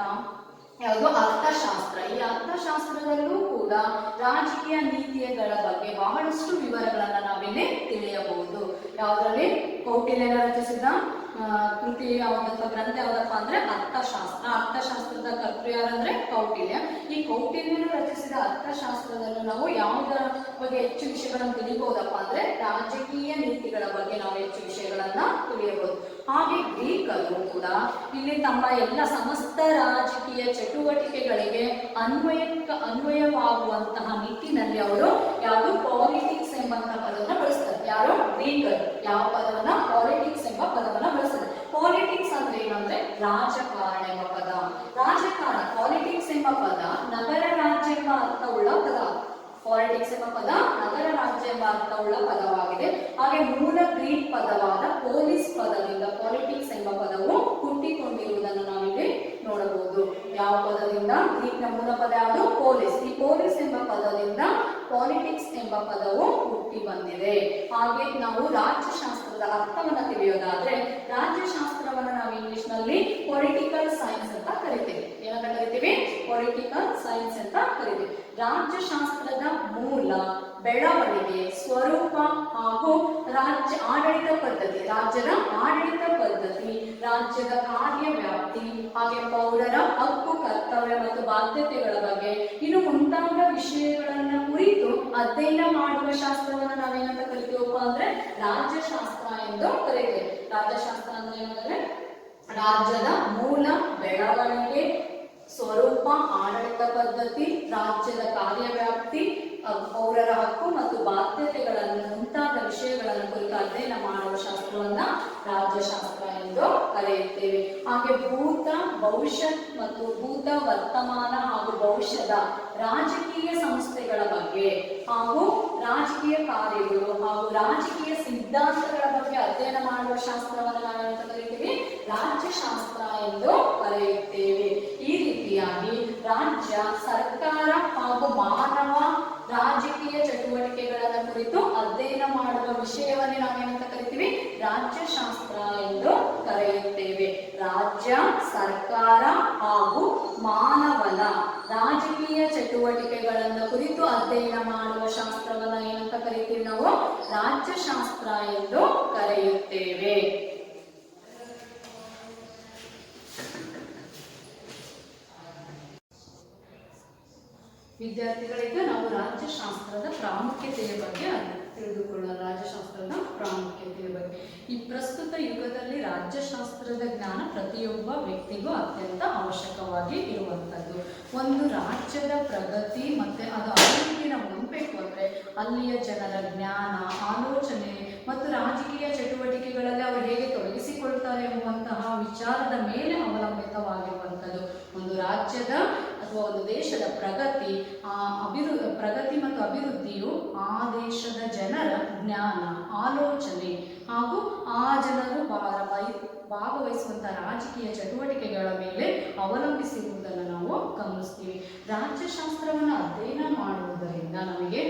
ಯಾವುದು ಅರ್ಥಶಾಸ್ತ್ರ. ಈ ಅರ್ಥಶಾಸ್ತ್ರದಲ್ಲೂ ಕೂಡ ರಾಜಕೀಯ ನೀತಿಗಳ ಬಗ್ಗೆ ಬಹಳಷ್ಟು ವಿವರಗಳನ್ನ ನಾವಿಲ್ಲಿ ತಿಳಿಯಬಹುದು. ಯಾವುದರಲ್ಲಿ? ಕೌಟಿಲ್ಯನ ರಚಿಸಿದ ಕೃತಿ ಯಾವ್ದಪ್ಪ, ಗ್ರಂಥ ಯಾವ್ದಪ್ಪ ಅಂದ್ರೆ ಅರ್ಥಶಾಸ್ತ್ರ. ಅರ್ಥಶಾಸ್ತ್ರದ ಕರ್ತೃ ಯಾರಂದ್ರೆ ಕೌಟಿಲ್ಯ. ಈ ಕೌಟಿಲ್ಯನು ರಚಿಸಿದ ಅರ್ಥಶಾಸ್ತ್ರದಲ್ಲೂ ನಾವು ಯಾವುದರ ಬಗ್ಗೆ ಹೆಚ್ಚು ವಿಷಯಗಳನ್ನು ತಿಳಿಬಹುದಪ್ಪ ಅಂದ್ರೆ ರಾಜಕೀಯ ನೀತಿಗಳ ಬಗ್ಗೆ ನಾವು ಹೆಚ್ಚು ವಿಷಯಗಳನ್ನ ತಿಳಿಯಬಹುದು. ಹಾಗೆ ಗ್ರೀಕರು ಕೂಡ ಇಲ್ಲಿ ತಮ್ಮ ಎಲ್ಲ ಸಮಸ್ತ ರಾಜಕೀಯ ಚಟುವಟಿಕೆಗಳಿಗೆ ಅನ್ವಯವಾಗುವಂತಹ ನಿಟ್ಟಿನಲ್ಲಿ ಅವರು ಯಾವುದು ಪಾಲಿಟಿಕ್ಸ್ ಎಂಬಂತಹ ಪದವನ್ನು ಬಳಸ್ತಾರೆ. ಯಾರು? ಗ್ರೀಕರು. ಯಾವ ಪದವನ್ನ? ಪಾಲಿಟಿಕ್ಸ್ ಎಂಬ ಪದವನ್ನ ಬಳಸ್ತಾರೆ. ಪಾಲಿಟಿಕ್ಸ್ ಅಂದ್ರೆ ಏನಂದ್ರೆ ರಾಜಕಾರಣ ಎಂಬ ಪದ. ರಾಜಕಾರಣ, ಪಾಲಿಟಿಕ್ಸ್ ಎಂಬ ಪದ ನಗರ ರಾಜ್ಯ ಎಂಬ ಅರ್ಥವುಳ್ಳ ಪದ. ಪಾಲಿಟಿಕ್ಸ್ ಎಂಬ ಪದ ನಗರ ರಾಜ್ಯ ಎಂಬ ಅರ್ಥವುಳ್ಳ ಪದವಾಗಿದೆ. ಹಾಗೆ ಮೂಲ ಗ್ರೀಕ್ ಪದವಾದ ಪೊಲೀಸ್ ಪದದಿಂದ ಪಾಲಿಟಿಕ್ಸ್ ಎಂಬ ಪದವು ಹುಟ್ಟಿಕೊಂಡಿರುವುದನ್ನು ನಾವಿಲ್ಲಿ ನೋಡಬಹುದು. ಯಾವ ಪದದಿಂದ? ಗ್ರೀಕ್ನ ಮೂಲ ಪದ ಯಾವುದು? ಪೊಲೀಸ್. ಈ ಪೊಲೀಸ್ ಎಂಬ ಪದದಿಂದ ಪಾಲಿಟಿಕ್ಸ್ ಎಂಬ ಪದವು ಹುಟ್ಟಿ ಬಂದಿದೆ. ಹಾಗೆ ನಾವು ರಾಜ್ಯಶಾಸ್ತ್ರದ ಅರ್ಥವನ್ನ ತಿಳಿಯೋದಾದ್ರೆ ರಾಜ್ಯಶಾಸ್ತ್ರವನ್ನ ನಾವು ಇಂಗ್ಲಿಷ್ ನಲ್ಲಿ ಪೊಲಿಟಿಕಲ್ ಸೈನ್ಸ್ ಅಂತ ಕರಿತೀವಿ. ಏನಂತ ಕರಿತೀವಿ? ಪೊಲಿಟಿಕಲ್ ಸೈನ್ಸ್ ಅಂತ ಕರಿತೀವಿ. ರಾಜ್ಯಶಾಸ್ತ್ರದ ಮೂಲ, ಬೆಳವಣಿಗೆ, ಸ್ವರೂಪ ಹಾಗೂ ಆಡಳಿತ ಪದ್ಧತಿ, ರಾಜ್ಯದ ಆಡಳಿತ ಪದ್ಧತಿ, ರಾಜ್ಯದ ಕಾರ್ಯವ್ಯಾಪ್ತಿ, ಹಾಗೆ ಪೌರರ ಹಕ್ಕು, ಕರ್ತವ್ಯ ಮತ್ತು ಬಾಧ್ಯತೆಗಳ ಬಗ್ಗೆ ಇನ್ನು ಮುಂತಾದ ವಿಷಯಗಳನ್ನ ಕುರಿತು ಅಧ್ಯಯನ ಮಾಡುವ ಶಾಸ್ತ್ರವನ್ನು ನಾವೇನಂತ ಕರಿತೀವಪ್ಪ ಅಂದ್ರೆ ರಾಜ್ಯಶಾಸ್ತ್ರ ಎಂದು ಕರೀತೇವೆ. ರಾಜ್ಯಶಾಸ್ತ್ರ ಅಂದ್ರೆ ಏನಂದ್ರೆ ರಾಜ್ಯದ ಮೂಲ, ಬೆಳವಣಿಗೆ, ಸ್ವರೂಪ, ಆಡಳಿತ ಪದ್ಧತಿ, ರಾಜ್ಯದ ಕಾರ್ಯವ್ಯಾಪ್ತಿ, ಪೌರರ ಹಕ್ಕು ಮತ್ತು ಬಾಧ್ಯತೆಗಳನ್ನು ಮುಂತಾದ ವಿಷಯಗಳನ್ನು ಕುರಿತು ಅಧ್ಯಯನ ಮಾಡುವ ಶಾಸ್ತ್ರವನ್ನ ರಾಜ್ಯಶಾಸ್ತ್ರ ಎಂದು ಕರೆಯುತ್ತೇವೆ. ಹಾಗೆ ಭೂತ, ಭವಿಷ್ಯತ್ ಮತ್ತು ಭೂತ, ವರ್ತಮಾನ ಹಾಗೂ ಭವಿಷ್ಯದ ರಾಜಕೀಯ ಸಂಸ್ಥೆಗಳ ಬಗ್ಗೆ ಹಾಗೂ ರಾಜಕೀಯ ಕಾರ್ಯಗಳು ಹಾಗೂ ರಾಜಕೀಯ ಸಿದ್ಧಾಂತಗಳ ಬಗ್ಗೆ ಅಧ್ಯಯನ ಮಾಡುವ ಶಾಸ್ತ್ರವನ್ನು ನಾವೇನಂತ ಕರಿತೀವಿ? ರಾಜ್ಯಶಾಸ್ತ್ರ ಎಂದು ಕರೆಯುತ್ತೇವೆ. ಈ ರೀತಿಯಾಗಿ ರಾಜ್ಯ, ಸರ್ಕಾರ ಹಾಗೂ ಮಾನವ ರಾಜಕೀಯ ಚಟುವಟಿಕೆಗಳನ್ನು ಕುರಿತು ಅಧ್ಯಯನ ಮಾಡುವ ವಿಷಯವನ್ನೇ ನಾವೇನಂತ ಕರಿತೀವಿ? ರಾಜ್ಯಶಾಸ್ತ್ರ ಎಂದು ಕರೆಯುತ್ತೇವೆ. ರಾಜ್ಯ, ಸರ್ಕಾರ ಹಾಗೂ ಮಾನವನ ರಾಜಕೀಯ ಚಟುವಟಿಕೆಗಳನ್ನು ಕುರಿತು ಅಧ್ಯಯನ ಮಾಡುವ ಶಾಸ್ತ್ರವನ್ನ ಏನಂತ ಕರಿತೀವಿ? ನಾವು ರಾಜ್ಯಶಾಸ್ತ್ರ ಎಂದು ಕರೆಯುತ್ತೇವೆ. ವಿದ್ಯಾರ್ಥಿಗಳಿಗೆ ನಾವು ರಾಜ್ಯಶಾಸ್ತ್ರದ ಪ್ರಾಮುಖ್ಯತೆಯ ಬಗ್ಗೆ ತಿಳಿದುಕೊಳ್ಳೋಣ. ರಾಜ್ಯಶಾಸ್ತ್ರದ ಪ್ರಾಮುಖ್ಯತೆಯ ಬಗ್ಗೆ ಈ ಪ್ರಸ್ತುತ ಯುಗದಲ್ಲಿ ರಾಜ್ಯಶಾಸ್ತ್ರದ ಜ್ಞಾನ ಪ್ರತಿಯೊಬ್ಬ ವ್ಯಕ್ತಿಗೂ ಅತ್ಯಂತ ಅವಶ್ಯಕವಾಗಿ ಇರುವಂಥದ್ದು. ಒಂದು ರಾಜ್ಯದ ಪ್ರಗತಿ ಮತ್ತೆ ಅದು ಅಭಿವೃದ್ಧಿನ ಹೊಂದಬೇಕು ಅಂದರೆ ಅಲ್ಲಿಯ ಜನರ ಜ್ಞಾನ, ಆಲೋಚನೆ ಮತ್ತು ರಾಜಕೀಯ ಚಟುವಟಿಕೆಗಳಲ್ಲಿ ಅವರು ಹೇಗೆ ತೊಡಗಿಸಿಕೊಳ್ತಾರೆ ಎಂಬುವಂತಹ ವಿಚಾರದ ಮೇಲೆ ಅವಲಂಬಿತವಾಗಿರುವಂಥದ್ದು. ಒಂದು ರಾಜ್ಯದ ಅಥವಾ ಒಂದು ದೇಶದ ಪ್ರಗತಿ ಮತ್ತು ಅಭಿವೃದ್ಧಿಯು ಆ ದೇಶದ ಜನರ ಜ್ಞಾನ, ಆಲೋಚನೆ ಹಾಗೂ ಆ ಜನರು ಭಾಗವಹಿಸುವಂತಹ ರಾಜಕೀಯ ಚಟುವಟಿಕೆಗಳ ಮೇಲೆ ಅವಲಂಬಿಸಿರುವುದನ್ನು ನಾವು ಗಮನಿಸ್ತೀವಿ. ರಾಜ್ಯಶಾಸ್ತ್ರವನ್ನು ಅಧ್ಯಯನ ಮಾಡುವುದರಿಂದ ನಮಗೆ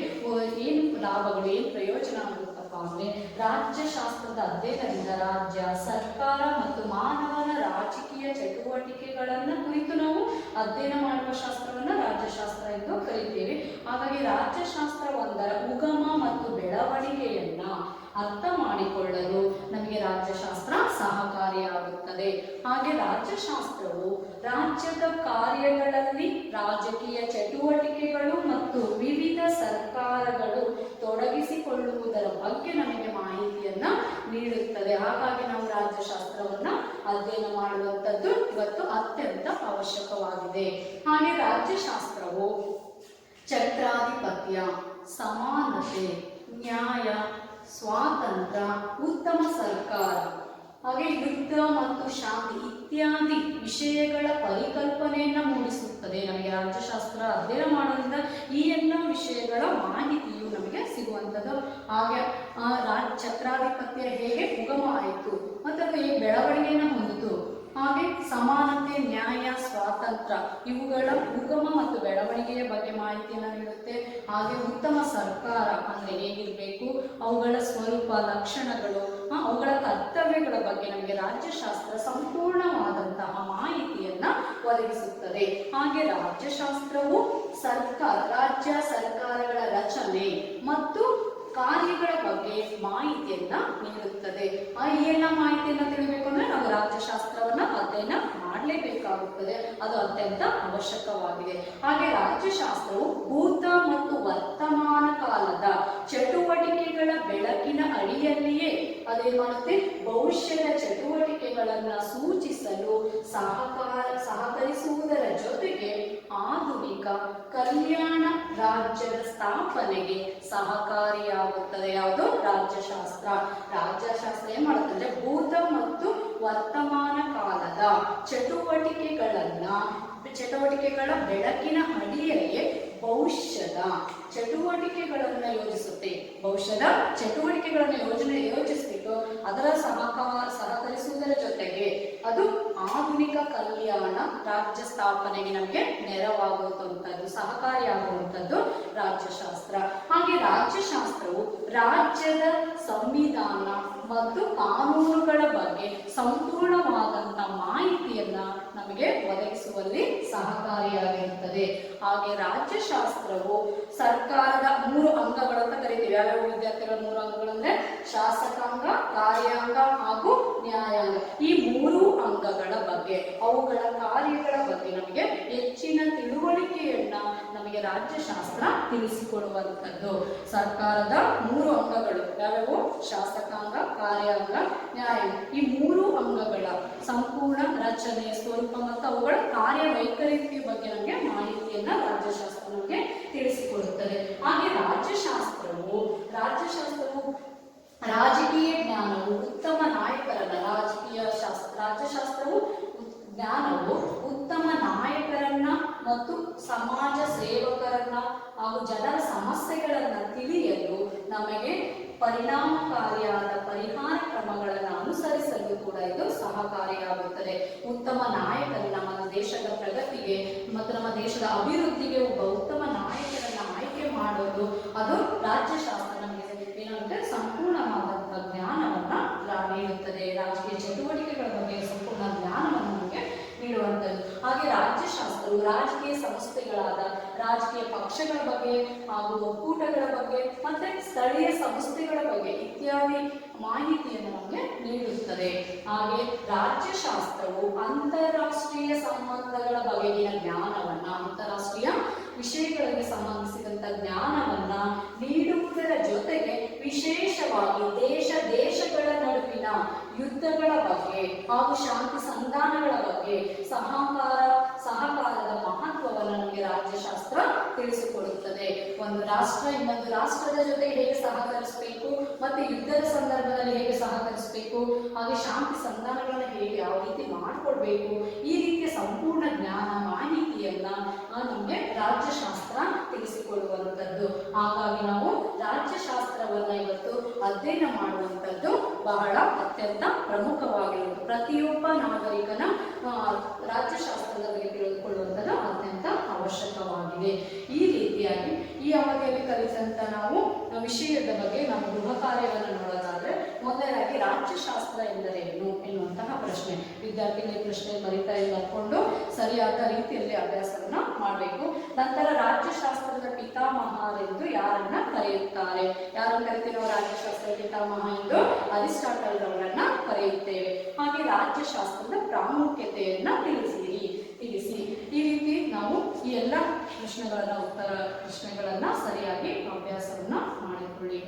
ಏನು ಲಾಭಗಳು, ಏನು ಪ್ರಯೋಜನ ಆಗುತ್ತಪ್ಪ ಅಂದರೆ, ರಾಜ್ಯಶಾಸ್ತ್ರದ ಅಧ್ಯಯನದಿಂದ ರಾಜ್ಯ, ಸರ್ಕಾರ ಮತ್ತು ಮಾನವನ ರಾಜಕೀಯ ಚಟುವಟಿಕೆಗಳನ್ನು ಕುರಿತು ನಾವು ಅಧ್ಯಯನ ಮಾಡುವ ಶಾಸ್ತ್ರವನ್ನು ರಾಜ್ಯಶಾಸ್ತ್ರ ಎಂದು ಕರೀತೇವೆ. ಹಾಗಾಗಿ ರಾಜ್ಯಶಾಸ್ತ್ರ ಒಂದರ ಉಗಮ ಮತ್ತು ಬೆಳವಣಿಗೆಯನ್ನ ಅರ್ಥ ಮಾಡಿಕೊಳ್ಳಲು ನಮಗೆ ರಾಜ್ಯಶಾಸ್ತ್ರ ಸಹಕಾರಿಯಾಗುತ್ತದೆ. ಹಾಗೆ ರಾಜ್ಯಶಾಸ್ತ್ರವು ರಾಜ್ಯದ ಕಾರ್ಯಗಳಲ್ಲಿ ರಾಜಕೀಯ ಚಟುವಟಿಕೆಗಳು ಮತ್ತು ವಿವಿಧ ಸರ್ಕಾರಗಳು ತೊಡಗಿಸಿಕೊಳ್ಳುವುದರ ಬಗ್ಗೆ ನಮಗೆ ಮಾಹಿತಿಯನ್ನ ನೀಡುತ್ತದೆ. ಹಾಗಾಗಿ ನಾವು ರಾಜ್ಯಶಾಸ್ತ್ರವನ್ನ ಅಧ್ಯಯನ ಮಾಡುವಂಥದ್ದು ಇವತ್ತು ಅತ್ಯಂತ ಅವಶ್ಯಕವಾಗಿದೆ. ಹಾಗೆ ರಾಜ್ಯಶಾಸ್ತ್ರವು ಛತ್ರಾಧಿಪತ್ಯ, ಸಮಾನತೆ, ನ್ಯಾಯ, ಸ್ವಾತಂತ್ರ್ಯ, ಉತ್ತಮ ಸರ್ಕಾರ, ಹಾಗೆ ಯುದ್ಧ ಮತ್ತು ಶಾಂತಿ ಇತ್ಯಾದಿ ವಿಷಯಗಳ ಪರಿಕಲ್ಪನೆಯನ್ನ ಮೂಡಿಸುತ್ತದೆ. ನಮಗೆ ರಾಜ್ಯಶಾಸ್ತ್ರ ಅಧ್ಯಯನ ಮಾಡೋದ್ರಿಂದ ಈ ಎಲ್ಲ ವಿಷಯಗಳ ಮಾಹಿತಿಯು ನಮಗೆ ಸಿಗುವಂಥದ್ದು. ಹಾಗೆ ಛತ್ರಾಧಿಪತ್ಯ ಹೇಗೆ ಉಗಮ ಆಯಿತು ಮತ್ತು ಹೇಗೆ ಬೆಳವಣಿಗೆಯನ್ನು ಹೊಂದಿತು, ಹಾಗೆ ಸಮಾನತೆ, ನ್ಯಾಯ, ಸ್ವಾತಂತ್ರ್ಯ ಇವುಗಳ ಉಗಮ ಮತ್ತು ಬೆಳವಣಿಗೆಯ ಬಗ್ಗೆ ಮಾಹಿತಿಯನ್ನು ನೀಡುತ್ತೆ. ಹಾಗೆ ಉತ್ತಮ ಸರ್ಕಾರ ಅಂದರೆ ಹೇಗಿರಬೇಕು, ಅವುಗಳ ಸ್ವರೂಪ, ಲಕ್ಷಣಗಳು, ಅವುಗಳ ಕರ್ತವ್ಯಗಳ ಬಗ್ಗೆ ನಮಗೆ ರಾಜ್ಯಶಾಸ್ತ್ರ ಸಂಪೂರ್ಣವಾದಂತಹ ಮಾಹಿತಿಯನ್ನ ಒದಗಿಸುತ್ತದೆ. ಹಾಗೆ ರಾಜ್ಯಶಾಸ್ತ್ರವು ರಾಜ್ಯ ಸರ್ಕಾರಗಳ ರಚನೆ ಮತ್ತು ಕಾರ್ಯಗಳ ಬಗ್ಗೆ ಮಾಹಿತಿಯನ್ನ ನೀಡುತ್ತದೆ. ಈ ಎಲ್ಲ ಮಾಹಿತಿಯನ್ನ ತಿಳಿಬೇಕು ಅಂದ್ರೆ ನಾವು ರಾಜ್ಯಶಾಸ್ತ್ರವನ್ನ ಅಧ್ಯಯನ ಮಾಡಲೇಬೇಕಾಗುತ್ತದೆ. ಅದು ಅತ್ಯಂತ ಅವಶ್ಯಕವಾಗಿದೆ. ಹಾಗೆ ರಾಜ್ಯಶಾಸ್ತ್ರವು ಭೂತ ಮತ್ತು ವರ್ತಮಾನ ಕಾಲದ ಚಟುವಟಿಕೆಗಳ ಬೆಳಕಿನ ಅಡಿಯಲ್ಲಿಯೇ ಅದೇನು ಮಾಡುತ್ತೆ, ಭವಿಷ್ಯದ ಚಟುವಟಿಕೆಗಳನ್ನ ಸೂಚಿಸಲು ಸಹಕರಿಸುವುದರ ಜೊತೆಗೆ ಆಧುನಿಕ ಕಲ್ಯಾಣ ರಾಜ್ಯದ ಸ್ಥಾಪನೆಗೆ ಸಹಕಾರಿಯಾಗುತ್ತದೆ. ಯಾವುದು? ರಾಜ್ಯಶಾಸ್ತ್ರ. ರಾಜ್ಯಶಾಸ್ತ್ರ ಏನ್ ಮಾಡುತ್ತದೆ, ಭೂತ ಮತ್ತು ವರ್ತಮಾನ ಕಾಲದ ಚಟುವಟಿಕೆಗಳ ಬೆಳಕಿನ ಅಡಿಯಲ್ಲಿಯೇ ಭವಿಷ್ಯದ ಚಟುವಟಿಕೆಗಳನ್ನು ಯೋಜಿಸುತ್ತೆ. ಭವಿಷ್ಯದ ಚಟುವಟಿಕೆಗಳನ್ನು ಯೋಚಿಸ್ಬಿಟ್ಟು ಅದರ ಸಹಕರಿಸುವುದರ ಜೊತೆಗೆ ಅದು ಆಧುನಿಕ ಕಲ್ಯಾಣ ರಾಜ್ಯ ಸ್ಥಾಪನೆಗೆ ನಮಗೆ ನೆರವಾಗುವಂಥದ್ದು, ಸಹಕಾರಿಯಾಗುವಂಥದ್ದು ರಾಜ್ಯಶಾಸ್ತ್ರ. ಹಾಗೆ ರಾಜ್ಯಶಾಸ್ತ್ರವು ರಾಜ್ಯದ ಸಂವಿಧಾನ ಮತ್ತು ಕಾನೂನುಗಳ ಬಗ್ಗೆ ಸಂಪೂರ್ಣವಾದಂತ ಮಾಹಿತಿಯನ್ನ ನಮಗೆ ಒದಗಿಸುವಲ್ಲಿ ಸಹಕಾರಿಯಾಗಿರುತ್ತದೆ. ಹಾಗೆ ರಾಜ್ಯಶಾಸ್ತ್ರವು ಸರ್ಕಾರದ 3 ಅಂಗಗಳು ಅಂತ ಕರಿತೀವಿ. ಯಾವ್ಯಾವ ವಿದ್ಯಾರ್ಥಿಗಳ 3 ಅಂಗಗಳು ಅಂದ್ರೆ ಶಾಸಕಾಂಗ, ಕಾರ್ಯಾಂಗ ಹಾಗೂ ನ್ಯಾಯಾಂಗ. ಈ 3 ಅಂಗಗಳ ಬಗ್ಗೆ, ಅವುಗಳ ಕಾರ್ಯಗಳ ಬಗ್ಗೆ ನಮಗೆ ಹೆಚ್ಚಿನ ತಿಳುವಳಿಕೆಯನ್ನ ನಮಗೆ ರಾಜ್ಯಶಾಸ್ತ್ರ ತಿಳಿಸಿಕೊಡುವಂಥದ್ದು. ಸರ್ಕಾರದ 3 ಅಂಗಗಳು ಯಾವ್ಯಾವು? ಶಾಸಕಾಂಗ, ಕಾರ್ಯಾಂಗ, ನ್ಯಾಯಾಂಗ. ಈ 3 ಅಂಗಗಳ ಸಂಪೂರ್ಣ ರಚನೆ, ಸ್ವರೂಪ ಮತ್ತು ಅವುಗಳ ಕಾರ್ಯವೈಖರಿಯ ಬಗ್ಗೆ ನಮಗೆ ಮಾಹಿತಿಯನ್ನ ರಾಜ್ಯಶಾಸ್ತ್ರ ನಮಗೆ ತಿಳಿಸಿಕೊಡುತ್ತದೆ. ಹಾಗೆ ರಾಜ್ಯಶಾಸ್ತ್ರವು ರಾಜಕೀಯ ಜ್ಞಾನವು ಉತ್ತಮ ನಾಯಕರನ್ನ ರಾಜ್ಯಶಾಸ್ತ್ರವು ಜ್ಞಾನವು ಉತ್ತಮ ನಾಯಕರನ್ನ ಮತ್ತು ಸಮಾಜ ಸೇವಕರನ್ನ ಹಾಗೂ ಜನರ ಸಮಸ್ಯೆಗಳನ್ನ ತಿಳಿಯಲು ನಮಗೆ ಪರಿಣಾಮಕಾರಿಯಾದ ಪರಿಹಾರ ಕ್ರಮಗಳನ್ನು ಅನುಸರಿಸಲು ಕೂಡ ಇದು ಸಹಕಾರಿಯಾಗುತ್ತದೆ. ಉತ್ತಮ ನಾಯಕರು ನಮ್ಮ ದೇಶದ ಪ್ರಗತಿಗೆ ಮತ್ತು ನಮ್ಮ ದೇಶದ ಅಭಿವೃದ್ಧಿಗೆ ಒಬ್ಬ ಉತ್ತಮ ನಾಯಕರನ್ನ ಆಯ್ಕೆ ಮಾಡೋದು ಅದು ರಾಜ್ಯಶಾಸ್ತ್ರ ನಮಗೆ ಸಂಸ್ಥೆಗಳಾದ ರಾಜಕೀಯ ಪಕ್ಷಗಳ ಬಗ್ಗೆ ಹಾಗೂ ಒಕ್ಕೂಟಗಳ ಬಗ್ಗೆ ಮತ್ತೆ ಸ್ಥಳೀಯ ಸಂಸ್ಥೆಗಳ ಬಗ್ಗೆ ಇತ್ಯಾದಿ ಮಾಹಿತಿಯನ್ನು ನಮಗೆ ನೀಡುತ್ತದೆ. ಹಾಗೆ ರಾಜ್ಯಶಾಸ್ತ್ರವು ಅಂತಾರಾಷ್ಟ್ರೀಯ ಸಂಬಂಧಗಳ ಬಗೆಗಿನ ಜ್ಞಾನವನ್ನ, ಅಂತಾರಾಷ್ಟ್ರೀಯ ವಿಷಯಗಳಿಗೆ ಸಂಬಂಧಿಸಿದಂತ ಜ್ಞಾನವನ್ನ ನೀಡುವುದರ ಜೊತೆಗೆ ವಿಶೇಷವಾಗಿ ದೇಶಗಳ ನಡುವಿನ ಯುದ್ಧಗಳ ಬಗ್ಗೆ ಹಾಗೂ ಶಾಂತಿ ಸಂಧಾನಗಳ ಬಗ್ಗೆ ಸಹಕಾರದ ಮಹತ್ವವನ್ನು ನಮಗೆ ರಾಜ್ಯಶಾಸ್ತ್ರ ತಿಳಿಸಿಕೊಡುತ್ತದೆ. ಒಂದು ರಾಷ್ಟ್ರ ಇನ್ನೊಂದು ರಾಷ್ಟ್ರದ ಜೊತೆ ಹೇಗೆ ಸಹಕರಿಸಬೇಕು, ಮತ್ತೆ ಯುದ್ಧದ ಸಂದರ್ಭದಲ್ಲಿ ಹೇಗೆ ಸಹಕರಿಸಬೇಕು, ಹಾಗೆ ಶಾಂತಿ ಸಂಧಾನಗಳನ್ನು ಹೇಗೆ ಯಾವ ರೀತಿ ಮಾಡಿಕೊಡ್ಬೇಕು, ಈ ರೀತಿಯ ಸಂಪೂರ್ಣ ಜ್ಞಾನ ಮಾಹಿತಿಯನ್ನ ನಮಗೆ ರಾಜ್ಯಶಾಸ್ತ್ರ ತಿಳಿಸಿಕೊಡುವಂಥದ್ದು. ಹಾಗಾಗಿ ನಾವು ರಾಜ್ಯಶಾಸ್ತ್ರವನ್ನ ಇವತ್ತು ಅಧ್ಯಯನ ಮಾಡುವಂಥದ್ದು ಬಹಳ ಅತ್ಯಂತ ಪ್ರಮುಖವಾಗಿರುವುದು. ಪ್ರತಿಯೊಬ್ಬ ನಾಗರಿಕನ ರಾಜ್ಯಶಾಸ್ತ್ರದ ಬಗ್ಗೆ ತಿಳಿದುಕೊಳ್ಳುವಂಥದ್ದು ಅತ್ಯಂತ ಅವಶ್ಯಕವಾಗಿದೆ. ಈ ರೀತಿಯಾಗಿ ಈ ಅವಧಿಯಲ್ಲಿ ಕಲಿತಂತ ನಾವು ವಿಷಯದ ಬಗ್ಗೆ ನಾವು ಗೃಹ ಕಾರ್ಯವನ್ನು ನೋಡೋದಾದ್ರೆ, ಮೊದಲಾಗಿ ರಾಜ್ಯಶಾಸ್ತ್ರ ಎಂದರೇನು ಎನ್ನುವಂತಹ ಪ್ರಶ್ನೆ. ವಿದ್ಯಾರ್ಥಿಗಳಿಗೆ ಪ್ರಶ್ನೆ ಬರಿತಾ ಬರ್ಕೊಂಡು ಸರಿಯಾದ ರೀತಿಯಲ್ಲಿ ಅಭ್ಯಾಸವನ್ನ ಮಾಡಬೇಕು. ನಂತರ ರಾಜ್ಯಶಾಸ್ತ್ರದ ಪಿತಾಮಹರೆಂದು ಯಾರನ್ನ ಕರೆಯುತ್ತಾರೆ? ಯಾರನ್ನು ಕರಿತೀವಿ ನಾವು ರಾಜ್ಯಶಾಸ್ತ್ರದ ಪಿತಾಮಹ ಎಂದು? ಅರಿಸ್ಟಾಟಲ್ ರವರನ್ನ ಕರೆಯುತ್ತೇವೆ. ಹಾಗೆ ರಾಜ್ಯಶಾಸ್ತ್ರದ ಪ್ರಾಮುಖ್ಯತೆಯನ್ನ ತಿಳಿಸಿ. ಈ ರೀತಿ ನಾವು ಈ ಎಲ್ಲ ಪ್ರಶ್ನೆಗಳನ್ನ ಸರಿಯಾಗಿ ಅಭ್ಯಾಸವನ್ನ ಮಾಡಿಕೊಳ್ಳಿ.